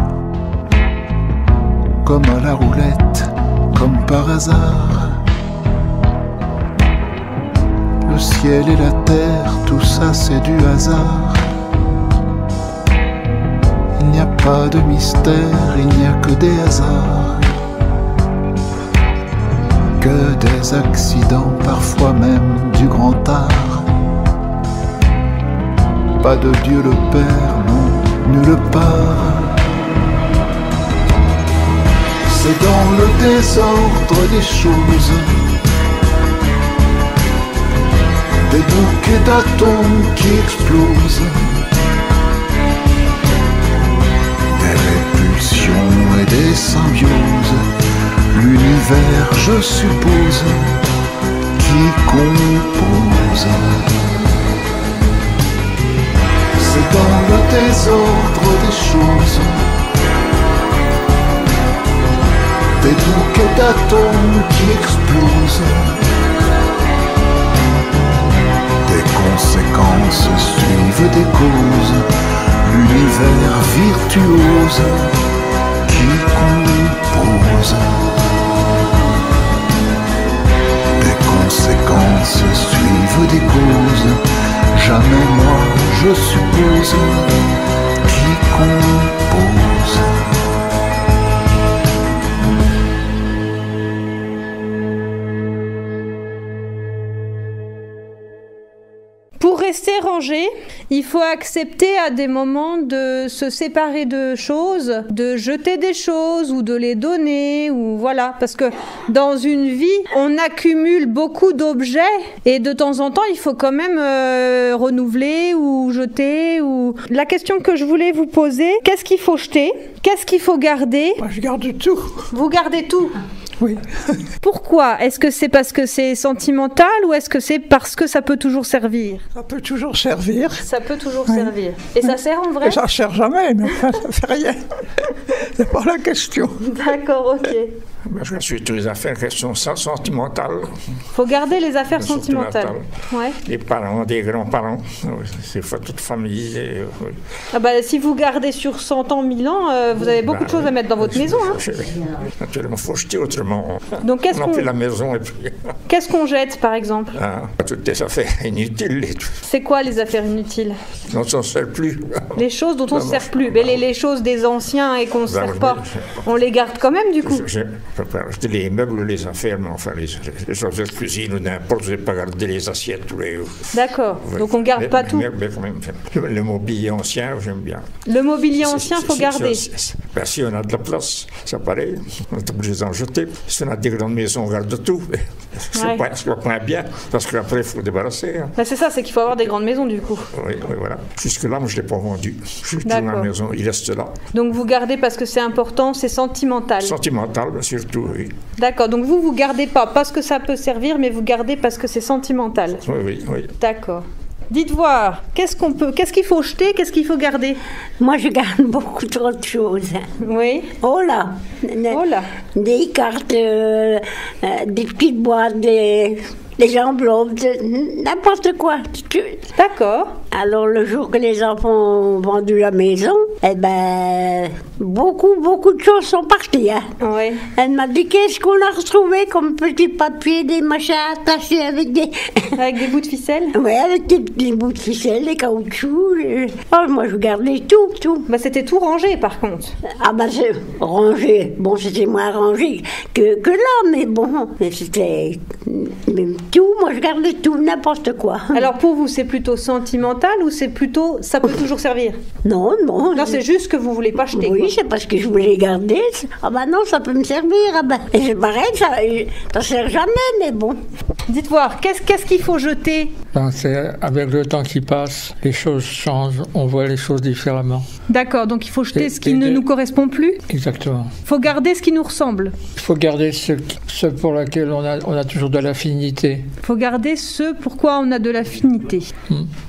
Speaker 14: Comme à la roulette, comme par hasard. Le ciel et la terre, tout ça c'est du hasard. Il n'y a pas de mystère, il n'y a que des hasards. Que des accidents, parfois même du grand art. Pas de Dieu le Père, non, nulle part. C'est dans le désordre des choses, des bouquets d'atomes qui explosent, des répulsions et des symbioses. L'univers, je suppose, qui compose. C'est dans le désordre des choses, des bouquets d'atomes qui explosent, des conséquences suivent des causes. L'univers virtuose qui compose. Des conséquences suivent des causes. Jamais moi, je suppose, qui compose.
Speaker 2: Pour rester rangé, il faut accepter à des moments de se séparer de choses, de jeter des choses ou de les donner, ou voilà. Parce que dans une vie, on accumule beaucoup d'objets et de temps en temps, il faut quand même renouveler ou jeter. Ou... La question que je voulais vous poser, qu'est-ce qu'il faut jeter? Qu'est-ce qu'il faut garder?
Speaker 7: Moi, je garde tout.
Speaker 2: Vous gardez tout?
Speaker 7: Oui.
Speaker 2: Pourquoi? Est-ce que c'est parce que c'est sentimental ou est-ce que c'est parce que ça peut toujours servir?
Speaker 7: Ça peut toujours servir.
Speaker 2: Ça peut toujours servir. Et ça sert en vrai?
Speaker 7: Et ça ne sert jamais, mais enfin, ça ne fait rien. C'est pas la question.
Speaker 2: D'accord, ok.
Speaker 6: Je suis toutes les affaires qui sont sentimentales.
Speaker 2: Il faut garder les affaires sentimentales. Ouais.
Speaker 6: Les parents, des grands-parents, c'est toute famille. Oui.
Speaker 2: Ah bah, si vous gardez sur 100 ans, 1000 ans, vous avez beaucoup de choses à mettre dans votre maison. Hein.
Speaker 6: Naturellement, il faut jeter autrement.
Speaker 2: Donc, qu'est-ce qu'on...
Speaker 6: fait la maison et puis...
Speaker 2: Qu'est-ce qu'on jette, par exemple?
Speaker 6: Toutes les affaires inutiles.
Speaker 2: C'est quoi les affaires inutiles?
Speaker 6: Dont on ne se sert plus.
Speaker 2: Les choses dont on ne se sert plus. Mais les choses des anciens et qu'on ne se sert pas, on les garde quand même, du coup?
Speaker 6: Les meubles, les affaires, mais enfin, les choses de cuisine ou n'importe, je n'ai pas gardé les assiettes.
Speaker 2: D'accord, donc on ne garde pas tout.
Speaker 6: Mais quand même, le mobilier ancien, j'aime bien.
Speaker 2: Le mobilier ancien, il faut garder.
Speaker 6: Si on a de la place, c'est pareil, on est obligé d'en jeter. Si on a des grandes maisons, on garde tout. C'est pas bien, parce qu'après, il faut débarrasser. Hein.
Speaker 2: C'est ça, c'est qu'il faut avoir des grandes maisons, du coup.
Speaker 6: Oui, voilà. Jusque-là, moi, je ne l'ai pas vendu. Je suis toujours dans la maison, il reste là.
Speaker 2: Donc vous gardez parce que c'est important, c'est sentimental.
Speaker 6: Sentimental, surtout, oui.
Speaker 2: D'accord, donc vous gardez pas parce que ça peut servir, mais vous gardez parce que c'est sentimental.
Speaker 6: Oui.
Speaker 2: D'accord. Dites voir, qu'est-ce qu'il faut jeter, qu'est-ce qu'il faut garder?
Speaker 9: Moi, je garde beaucoup trop de choses.
Speaker 2: Oui.
Speaker 9: Oh là. Des cartes, des petites boîtes, des enveloppes, n'importe quoi.
Speaker 2: D'accord.
Speaker 9: Alors, le jour que les enfants ont vendu la maison, eh ben, beaucoup de choses sont parties. Hein.
Speaker 2: Oui.
Speaker 9: Elle m'a dit, qu'est-ce qu'on a retrouvé comme petits papiers, des machins attachés avec des...
Speaker 2: Avec des bouts de ficelle?
Speaker 9: Oui, avec des bouts de ficelle, des caoutchoucs. Oh, moi, je gardais tout.
Speaker 2: Bah, c'était tout rangé, par contre.
Speaker 9: Ah, bah, c'est rangé. Bon, c'était moins rangé que là, mais bon, c'était... Même tout, moi, je gardais tout, n'importe quoi.
Speaker 2: Alors, pour vous, c'est plutôt sentimental ou c'est plutôt... Ça peut toujours servir?
Speaker 9: Non.
Speaker 2: Non, c'est juste que vous voulez pas jeter.
Speaker 9: Oui, c'est parce que je voulais garder. Ah bah non, ça peut me servir. Ah bah, et c'est pareil, ça sert jamais, mais bon.
Speaker 2: Dites voir, qu'est-ce qu'il faut jeter?
Speaker 7: C'est avec le temps qui passe, les choses changent, on voit les choses différemment.
Speaker 2: D'accord, donc il faut jeter ce qui ne nous correspond plus?
Speaker 7: Exactement.
Speaker 2: Il faut garder ce qui nous ressemble?
Speaker 7: Il faut garder ce pour lequel on a toujours de l'affinité.
Speaker 2: Il faut garder ce pourquoi on a de l'affinité.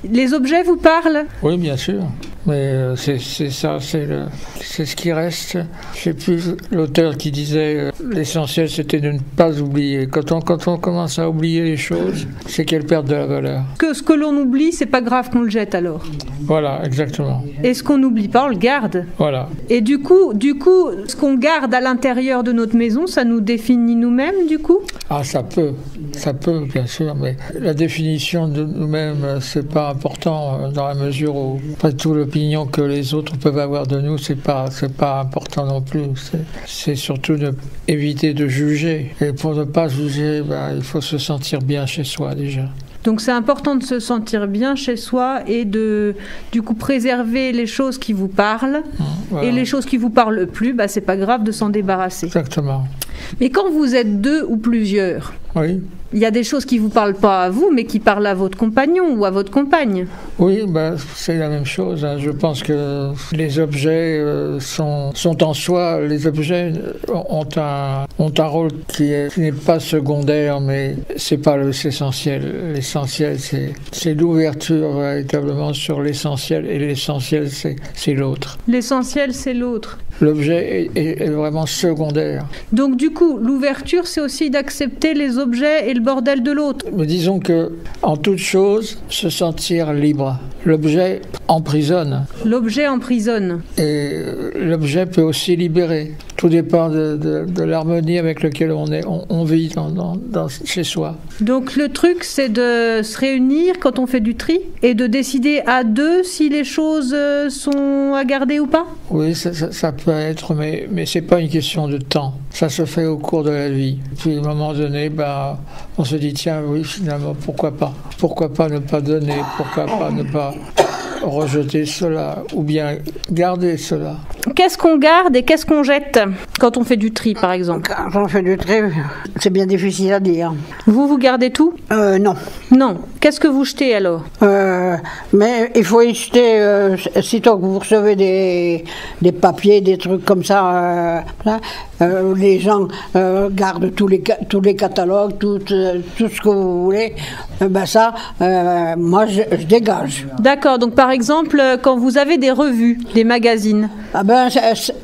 Speaker 2: Les objets vous parlent?
Speaker 7: Oui, bien sûr. Mais c'est ça, c'est ce qui reste. Je sais plus l'auteur qui disait l'essentiel c'était de ne pas oublier. Quand on commence à oublier les choses, c'est qu'elles perdent de la valeur.
Speaker 2: Ce que l'on oublie, c'est pas grave qu'on le jette alors.
Speaker 7: Voilà, exactement.
Speaker 2: Et ce qu'on n'oublie pas, on le garde.
Speaker 7: Voilà.
Speaker 2: Et du coup, ce qu'on garde à l'intérieur de notre maison, ça nous définit nous-mêmes, du coup?
Speaker 7: Ah, ça peut, bien sûr, mais la définition de nous-mêmes, c'est pas important dans la mesure où, pas tout l'opinion que les autres peuvent avoir de nous, c'est pas important non plus. C'est surtout éviter de juger. Et pour ne pas juger, il faut se sentir bien chez soi déjà.
Speaker 2: Donc c'est important de se sentir bien chez soi et de, du coup, préserver les choses qui vous parlent. Voilà. Et les choses qui vous parlent plus, c'est pas grave de s'en débarrasser.
Speaker 7: Exactement.
Speaker 2: Mais quand vous êtes deux ou plusieurs,
Speaker 7: oui.
Speaker 2: Il y a des choses qui ne vous parlent pas à vous, mais qui parlent à votre compagnon ou à votre compagne.
Speaker 7: Oui, c'est la même chose. Hein. Je pense que les objets sont en soi, les objets ont un rôle qui n'est pas secondaire, mais c'est pas l'essentiel. L'essentiel, c'est l'ouverture véritablement sur l'essentiel, et l'essentiel, c'est l'autre.
Speaker 2: L'essentiel, c'est l'autre.
Speaker 7: L'objet est vraiment secondaire.
Speaker 2: Donc du coup, l'ouverture, c'est aussi d'accepter les objets et le bordel de l'autre.
Speaker 7: Mais disons que, en toute chose, se sentir libre. L'objet emprisonne.
Speaker 2: L'objet emprisonne.
Speaker 7: Et l'objet peut aussi libérer. Tout dépend de l'harmonie avec laquelle on vit chez soi.
Speaker 2: Donc le truc, c'est de se réunir quand on fait du tri et de décider à deux si les choses sont à garder ou pas.
Speaker 7: Oui, ça peut être, mais c'est pas une question de temps. Ça se fait au cours de la vie. Puis à un moment donné, on se dit, tiens, oui, finalement, pourquoi pas? Pourquoi pas ne pas donner? Pourquoi pas ne pas rejeter cela? Ou bien garder cela?
Speaker 2: Qu'est-ce qu'on garde et qu'est-ce qu'on jette quand on fait du tri, par exemple?
Speaker 13: Quand on fait du tri, c'est bien difficile à dire.
Speaker 2: Vous gardez tout?
Speaker 13: Non.
Speaker 2: Non. Qu'est-ce que vous jetez alors?
Speaker 13: Mais il faut y jeter, sitôt que vous recevez des papiers, des trucs comme ça, les gens gardent tous les catalogues, tout ce que vous voulez, moi je dégage.
Speaker 2: D'accord, donc par exemple, quand vous avez des revues, des magazines.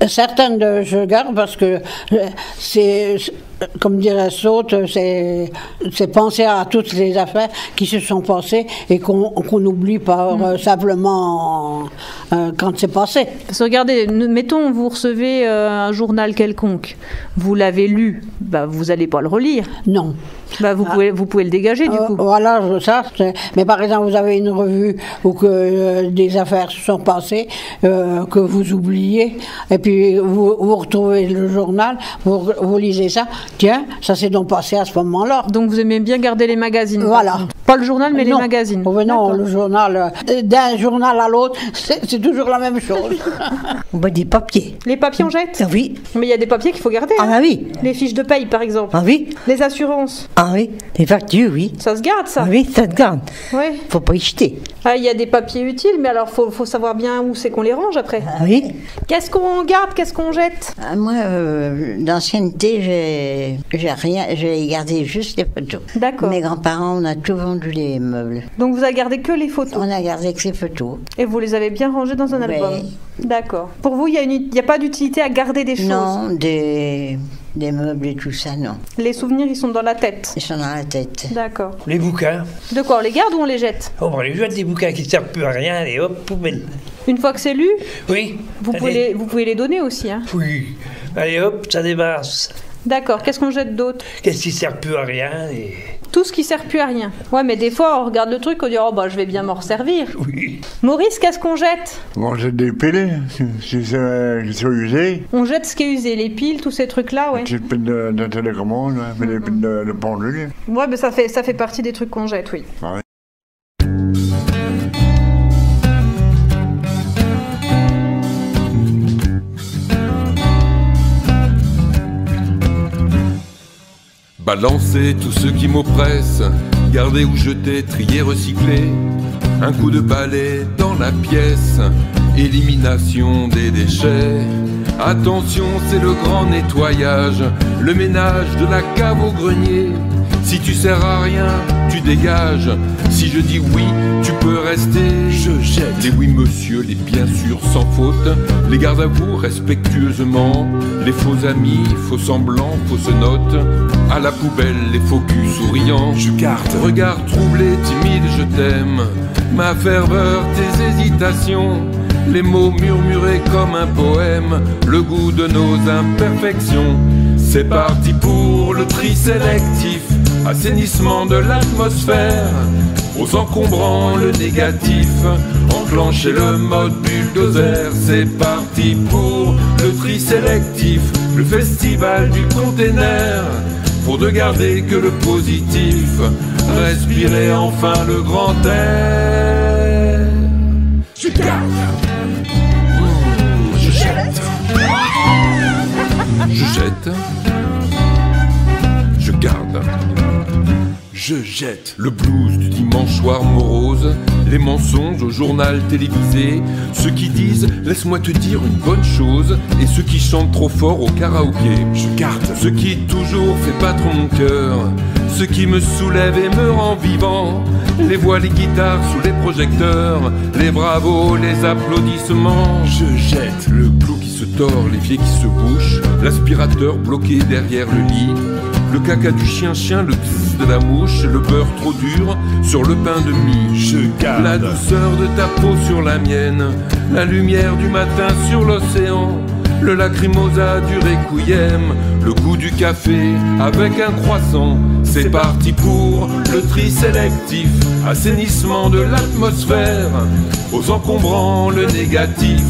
Speaker 13: Certaines je garde parce que c'est, comme dirait Saute, c'est penser à toutes les affaires qui se sont passées et qu'on n'oublie pas simplement quand c'est passé.
Speaker 2: Regardez, mettons, vous recevez un journal quelconque, vous l'avez lu, vous n'allez pas le relire.
Speaker 13: Non.
Speaker 2: Vous pouvez le dégager du coup.
Speaker 13: Voilà, ça. Mais par exemple, vous avez une revue où que des affaires se sont passées, que vous oubliez, et puis vous retrouvez le journal, vous lisez ça. Tiens, ça s'est donc passé à ce moment-là.
Speaker 2: Donc vous aimez bien garder les magazines.
Speaker 13: Voilà.
Speaker 2: Pas le journal, mais les magazines.
Speaker 13: Non, le journal, d'un journal à l'autre, c'est toujours la même chose.
Speaker 10: Des papiers.
Speaker 2: Les papiers on jette?
Speaker 10: Oui.
Speaker 2: Mais il y a des papiers qu'il faut garder.
Speaker 10: Ah oui.
Speaker 2: Les fiches de paye, par exemple.
Speaker 10: Ah oui.
Speaker 2: Les assurances.
Speaker 10: Ah oui. Les factures, oui.
Speaker 2: Ça se garde, ça?
Speaker 10: Ah oui, ça se garde.
Speaker 2: Oui.
Speaker 10: Faut pas y jeter.
Speaker 2: Ah, il y a des papiers utiles, mais alors faut savoir bien où c'est qu'on les range après.
Speaker 10: Ah oui.
Speaker 2: Qu'est-ce qu'on garde? Qu'est-ce qu'on jette?
Speaker 4: Moi, d'ancienneté, j'ai rien, j'ai gardé juste les photos.
Speaker 2: D'accord.
Speaker 4: Mes grands-parents, on a tout vendu. vendu les meubles.
Speaker 2: Donc vous avez gardé que les photos?
Speaker 4: On a gardé que les photos.
Speaker 2: Et vous les avez bien rangées dans un album? D'accord. Pour vous, il n'y a pas d'utilité à garder des choses?
Speaker 4: Non, des meubles et tout ça, non.
Speaker 2: Les souvenirs, ils sont dans la tête?
Speaker 4: Ils sont dans la tête.
Speaker 2: D'accord.
Speaker 5: Les bouquins.
Speaker 2: De quoi, on les garde ou on les jette?
Speaker 5: Oh, on les jette, des bouquins qui ne servent plus à rien, et hop, poubelle.
Speaker 2: Une fois que c'est lu?
Speaker 5: Oui.
Speaker 2: Vous pouvez les donner aussi, hein?
Speaker 5: Oui. Allez hop, ça débarrasse.
Speaker 2: D'accord. Qu'est-ce qu'on jette d'autre?
Speaker 5: Qu'est-ce qui ne sert plus à rien et...
Speaker 2: Tout ce qui sert plus à rien. Ouais, mais des fois, on regarde le truc, on dit, oh, bah, je vais bien m'en resservir.
Speaker 5: Oui.
Speaker 2: Maurice, qu'est-ce qu'on jette?
Speaker 11: On jette des piles, si c'est usé.
Speaker 2: On jette ce qui est usé, les piles, tous ces trucs-là, ouais.
Speaker 11: Les petites piles de télécommande, les piles de pendule.
Speaker 2: Ouais, mais ça fait partie des trucs qu'on jette, oui.
Speaker 11: Ouais.
Speaker 15: Balancer tout ce qui m'oppresse, garder ou jeter, trier, recycler. Un coup de balai dans la pièce, élimination des déchets. Attention, c'est le grand nettoyage, le ménage de la cave au grenier. Si tu sers à rien, tu dégages. Si je dis oui, tu peux rester. Je jette les oui monsieur, les bien sûr sans faute. Les garde à vous respectueusement. Les faux amis, faux semblants, fausses notes. À la poubelle, les faux culs souriants. Je garde. Regard troublé, timide, je t'aime. Ma ferveur, tes hésitations. Les mots murmurés comme un poème. Le goût de nos imperfections. C'est parti pour le tri sélectif. Assainissement de l'atmosphère, aux encombrants le négatif, enclencher le mode bulldozer, c'est parti pour le tri sélectif, le festival du container, pour ne garder que le positif, respirer enfin le grand air. Je garde, je jette, je jette, je garde. Je jette le blues du dimanche soir morose, les mensonges au journal télévisé, ceux qui disent « laisse-moi te dire une bonne chose » et ceux qui chantent trop fort au karaoké. Je garde ce qui toujours fait battre mon cœur, ce qui me soulève et me rend vivant, les voix, les guitares sous les projecteurs, les bravos, les applaudissements. Je jette le clou qui se tord, l'évier qui se bouche, l'aspirateur bloqué derrière le lit, le caca du chien-chien, le pss de la mouche, le beurre trop dur sur le pain de mie. Je garde la douceur de ta peau sur la mienne, la lumière du matin sur l'océan, le lacrymosa du requiem, le goût du café avec un croissant. C'est parti pour le tri sélectif, assainissement de l'atmosphère, aux encombrants le négatif,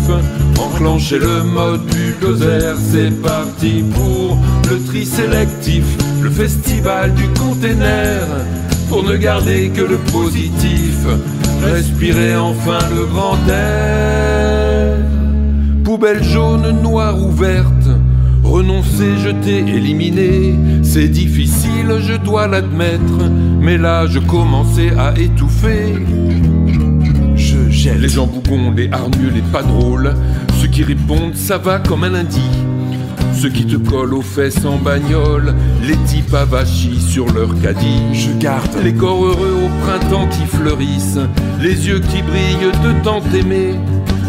Speaker 15: enclencher le mode bulldozer. C'est parti pour le tri sélectif, le festival du container, pour ne garder que le positif, respirer enfin le grand air. Poubelle jaune, noire ou verte, renoncer, jeter, éliminer, c'est difficile, je dois l'admettre, mais là je commençais à étouffer. Je jette les gens bougons, les hargneux, les pas drôles, ceux qui répondent ça va comme un lundi, ceux qui te collent aux fesses en bagnole, les types avachis sur leur caddie. Je garde les corps heureux au printemps qui fleurissent, les yeux qui brillent de tant aimer,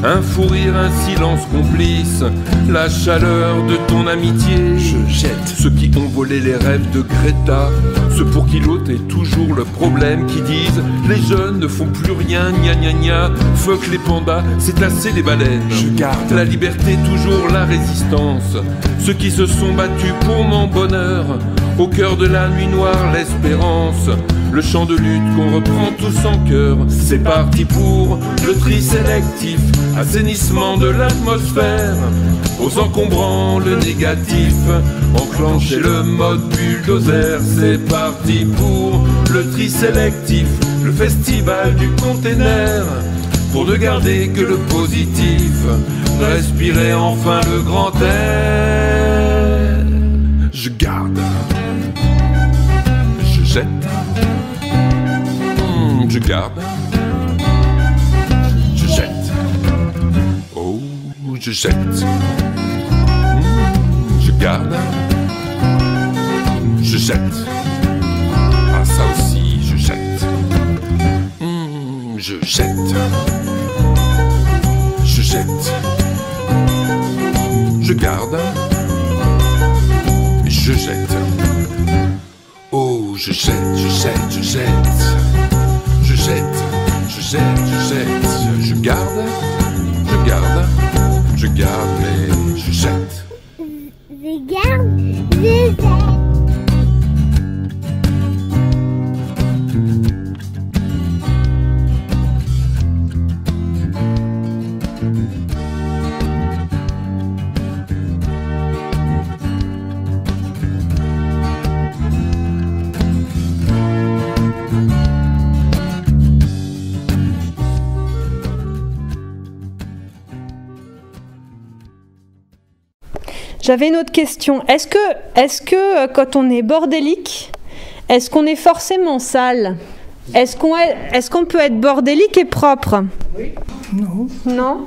Speaker 15: un fou rire, un silence complice, la chaleur de ton amitié. Je jette ceux qui ont volé les rêves de Greta, ceux pour qui l'autre est toujours le problème, qui disent les jeunes ne font plus rien, gna gna gna, fuck les pandas, c'est assez les baleines. Je garde la liberté, toujours la résistance, ceux qui se sont battus pour mon bonheur, au cœur de la nuit noire l'espérance, le chant de lutte qu'on reprend tous en chœur. C'est parti pour le tri sélectif, assainissement de l'atmosphère, aux encombrants le négatif, enclencher le mode bulldozer. C'est parti pour le tri sélectif, le festival du container, pour ne garder que le positif, respirer enfin le grand air. Je garde, je jette, je garde, je jette, oh je jette, je garde, je jette, ah ça aussi je jette. Je jette. Je jette. Je garde. Je jette. Oh, je jette, je jette, je jette. Je jette, je jette, je jette. Je garde, je garde, je garde, mais je jette.
Speaker 9: Je garde, je jette.
Speaker 2: J'avais une autre question. Est-ce que quand on est bordélique, est-ce qu'on est forcément sale ? Est-ce qu'on peut être bordélique et propre ?
Speaker 3: Oui. Non.
Speaker 2: Non ?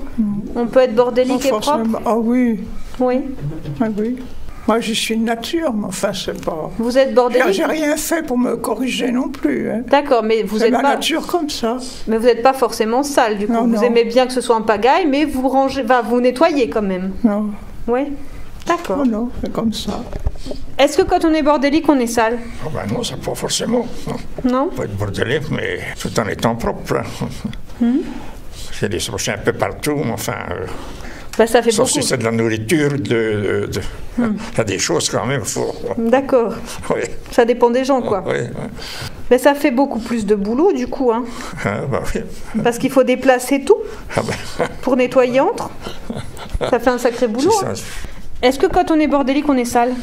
Speaker 2: On peut être bordélique et propre ?
Speaker 3: Ah oui.
Speaker 2: Oui.
Speaker 3: Ah oui. Moi, je suis de nature, mais enfin, c'est pas...
Speaker 2: Vous êtes bordélique ?
Speaker 3: J'ai rien fait pour me corriger non plus. Hein.
Speaker 2: D'accord, mais vous êtes
Speaker 3: pas... C'est
Speaker 2: pas...
Speaker 3: ma nature comme ça.
Speaker 2: Mais vous n'êtes pas forcément sale, du coup.
Speaker 3: Non,
Speaker 2: vous aimez bien que ce soit en pagaille, mais vous rangez... vous nettoyez quand même.
Speaker 3: Non.
Speaker 2: Oui. D'accord.
Speaker 3: Oh non, c'est comme ça.
Speaker 2: Est-ce que quand on est bordélique, on est sale ?
Speaker 6: Oh ben non, c'est pas forcément.
Speaker 2: Non.
Speaker 6: On peut être bordélique, mais tout en étant propre. J'ai des soucis un peu partout, mais enfin...
Speaker 2: ça fait
Speaker 6: sauf
Speaker 2: beaucoup.
Speaker 6: si c'est de la nourriture, il y a des choses quand même, il faut...
Speaker 2: D'accord.
Speaker 6: Oui.
Speaker 2: Ça dépend des gens, quoi.
Speaker 6: Oui.
Speaker 2: Mais ça fait beaucoup plus de boulot, du coup. Hein.
Speaker 6: Bah oui.
Speaker 2: Parce qu'il faut déplacer tout pour nettoyer entre. Ça fait un sacré boulot. Hein. Est-ce que quand on est bordélique, on est sale ?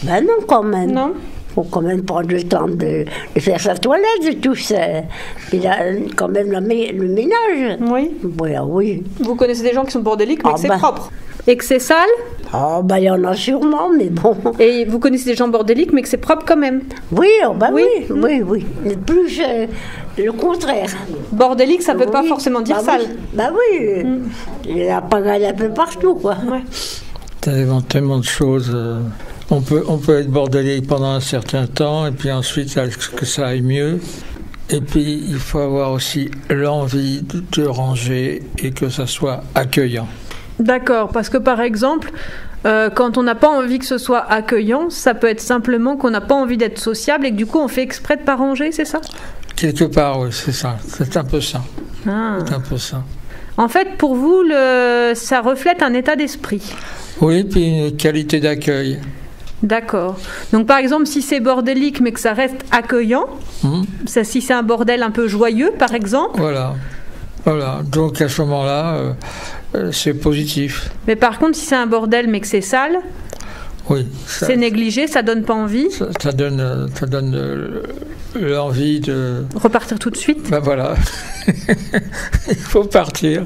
Speaker 9: Ben non, quand même.
Speaker 2: Non.
Speaker 9: Faut quand même prendre le temps de faire sa toilette, de tout ça. Puis là, quand même le ménage.
Speaker 2: Oui.
Speaker 9: Oui.
Speaker 2: Vous connaissez des gens qui sont bordéliques, mais que c'est
Speaker 9: ben.
Speaker 2: propre. Et que c'est sale ?
Speaker 9: Ah, ben il y en a sûrement, mais bon.
Speaker 2: Et vous connaissez des gens bordéliques, mais que c'est propre quand même ?
Speaker 9: Oui, oui. Plus le contraire.
Speaker 2: Bordélique, ça ne peut pas forcément dire sale.
Speaker 9: Oui. Il y a pagaille un peu partout, quoi.
Speaker 2: Ouais.
Speaker 7: Ça dépend tellement de choses. On peut être bordélique pendant un certain temps, et puis ensuite que ça aille mieux. Et puis il faut avoir aussi l'envie de ranger et que ça soit accueillant.
Speaker 2: D'accord, parce que par exemple, quand on n'a pas envie que ce soit accueillant, ça peut être simplement qu'on n'a pas envie d'être sociable et que du coup on fait exprès de pas ranger, c'est ça ?
Speaker 7: Quelque part, oui, c'est ça. C'est un peu ça.
Speaker 2: Ah.
Speaker 7: C'est un peu ça.
Speaker 2: En fait, pour vous, ça reflète un état d'esprit.
Speaker 7: Oui, puis une qualité d'accueil.
Speaker 2: D'accord. Donc par exemple, si c'est bordélique mais que ça reste accueillant, si c'est un bordel un peu joyeux par exemple.
Speaker 7: Voilà. Donc à ce moment-là, c'est positif.
Speaker 2: Mais par contre, si c'est un bordel mais que c'est sale,
Speaker 7: oui,
Speaker 2: c'est négligé, ça donne pas envie.
Speaker 7: Ça donne l'envie de
Speaker 2: repartir tout de suite.
Speaker 7: Ben voilà, il faut partir.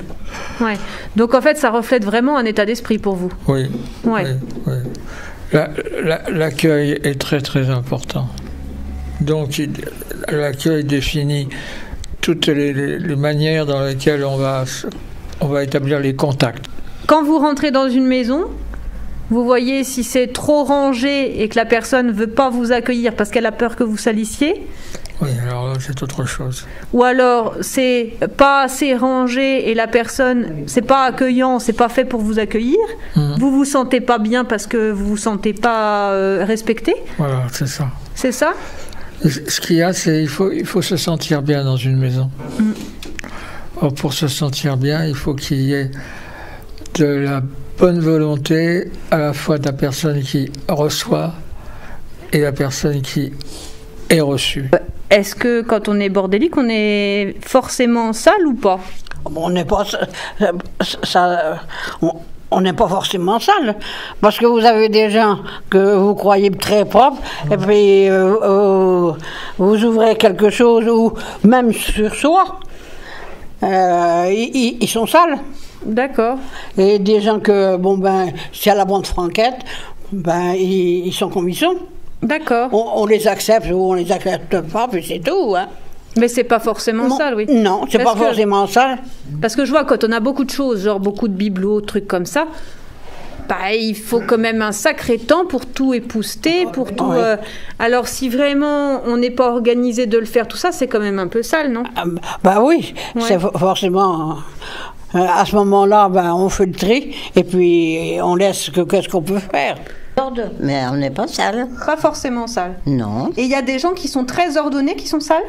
Speaker 2: Ouais. Donc en fait, ça reflète vraiment un état d'esprit pour vous.
Speaker 7: Oui.
Speaker 2: Ouais.
Speaker 7: Oui. L'accueil est très très important. Donc l'accueil définit toutes les manières dans lesquelles on va établir les contacts.
Speaker 2: Quand vous rentrez dans une maison, vous voyez si c'est trop rangé et que la personne ne veut pas vous accueillir parce qu'elle a peur que vous salissiez.
Speaker 7: Oui, alors là, c'est autre chose.
Speaker 2: Ou alors, c'est pas assez rangé et la personne, c'est pas accueillant, c'est pas fait pour vous accueillir. Vous vous sentez pas bien parce que vous vous sentez pas respecté.
Speaker 7: Voilà, c'est ça.
Speaker 2: C'est ça ?
Speaker 7: Ce qu'il y a, c'est il faut se sentir bien dans une maison. Or, pour se sentir bien, il faut qu'il y ait de la bonne volonté à la fois de la personne qui reçoit et la personne qui est reçue.
Speaker 2: Est-ce que quand on est bordélique, on est forcément sale ou pas ?
Speaker 13: On n'est pas on n'est pas forcément sale, parce que vous avez des gens que vous croyez très propres, et puis vous ouvrez quelque chose, ou même sur soi, ils sont sales.
Speaker 2: D'accord.
Speaker 13: Et des gens que, c'est à la bande franquette, ils sont comme ils sont.
Speaker 2: D'accord.
Speaker 13: On les accepte ou on les accepte pas, puis c'est tout, hein.
Speaker 2: Mais c'est pas forcément sale, oui.
Speaker 13: Non, c'est pas forcément sale.
Speaker 2: Parce que je vois, quand on a beaucoup de choses, genre beaucoup de bibelots, trucs comme ça, Bah, il faut quand même un sacré temps pour tout épousseter, pour tout. Alors, si vraiment on n'est pas organisé de le faire, tout ça, c'est quand même un peu sale, non?
Speaker 13: Bah oui, c'est forcément. À ce moment-là, on fait le tri et puis on laisse qu'est-ce qu'on peut faire.
Speaker 4: Mais on n'est pas sale.
Speaker 2: Pas forcément sale.
Speaker 4: Non.
Speaker 2: Et il y a des gens qui sont très ordonnés qui sont sales?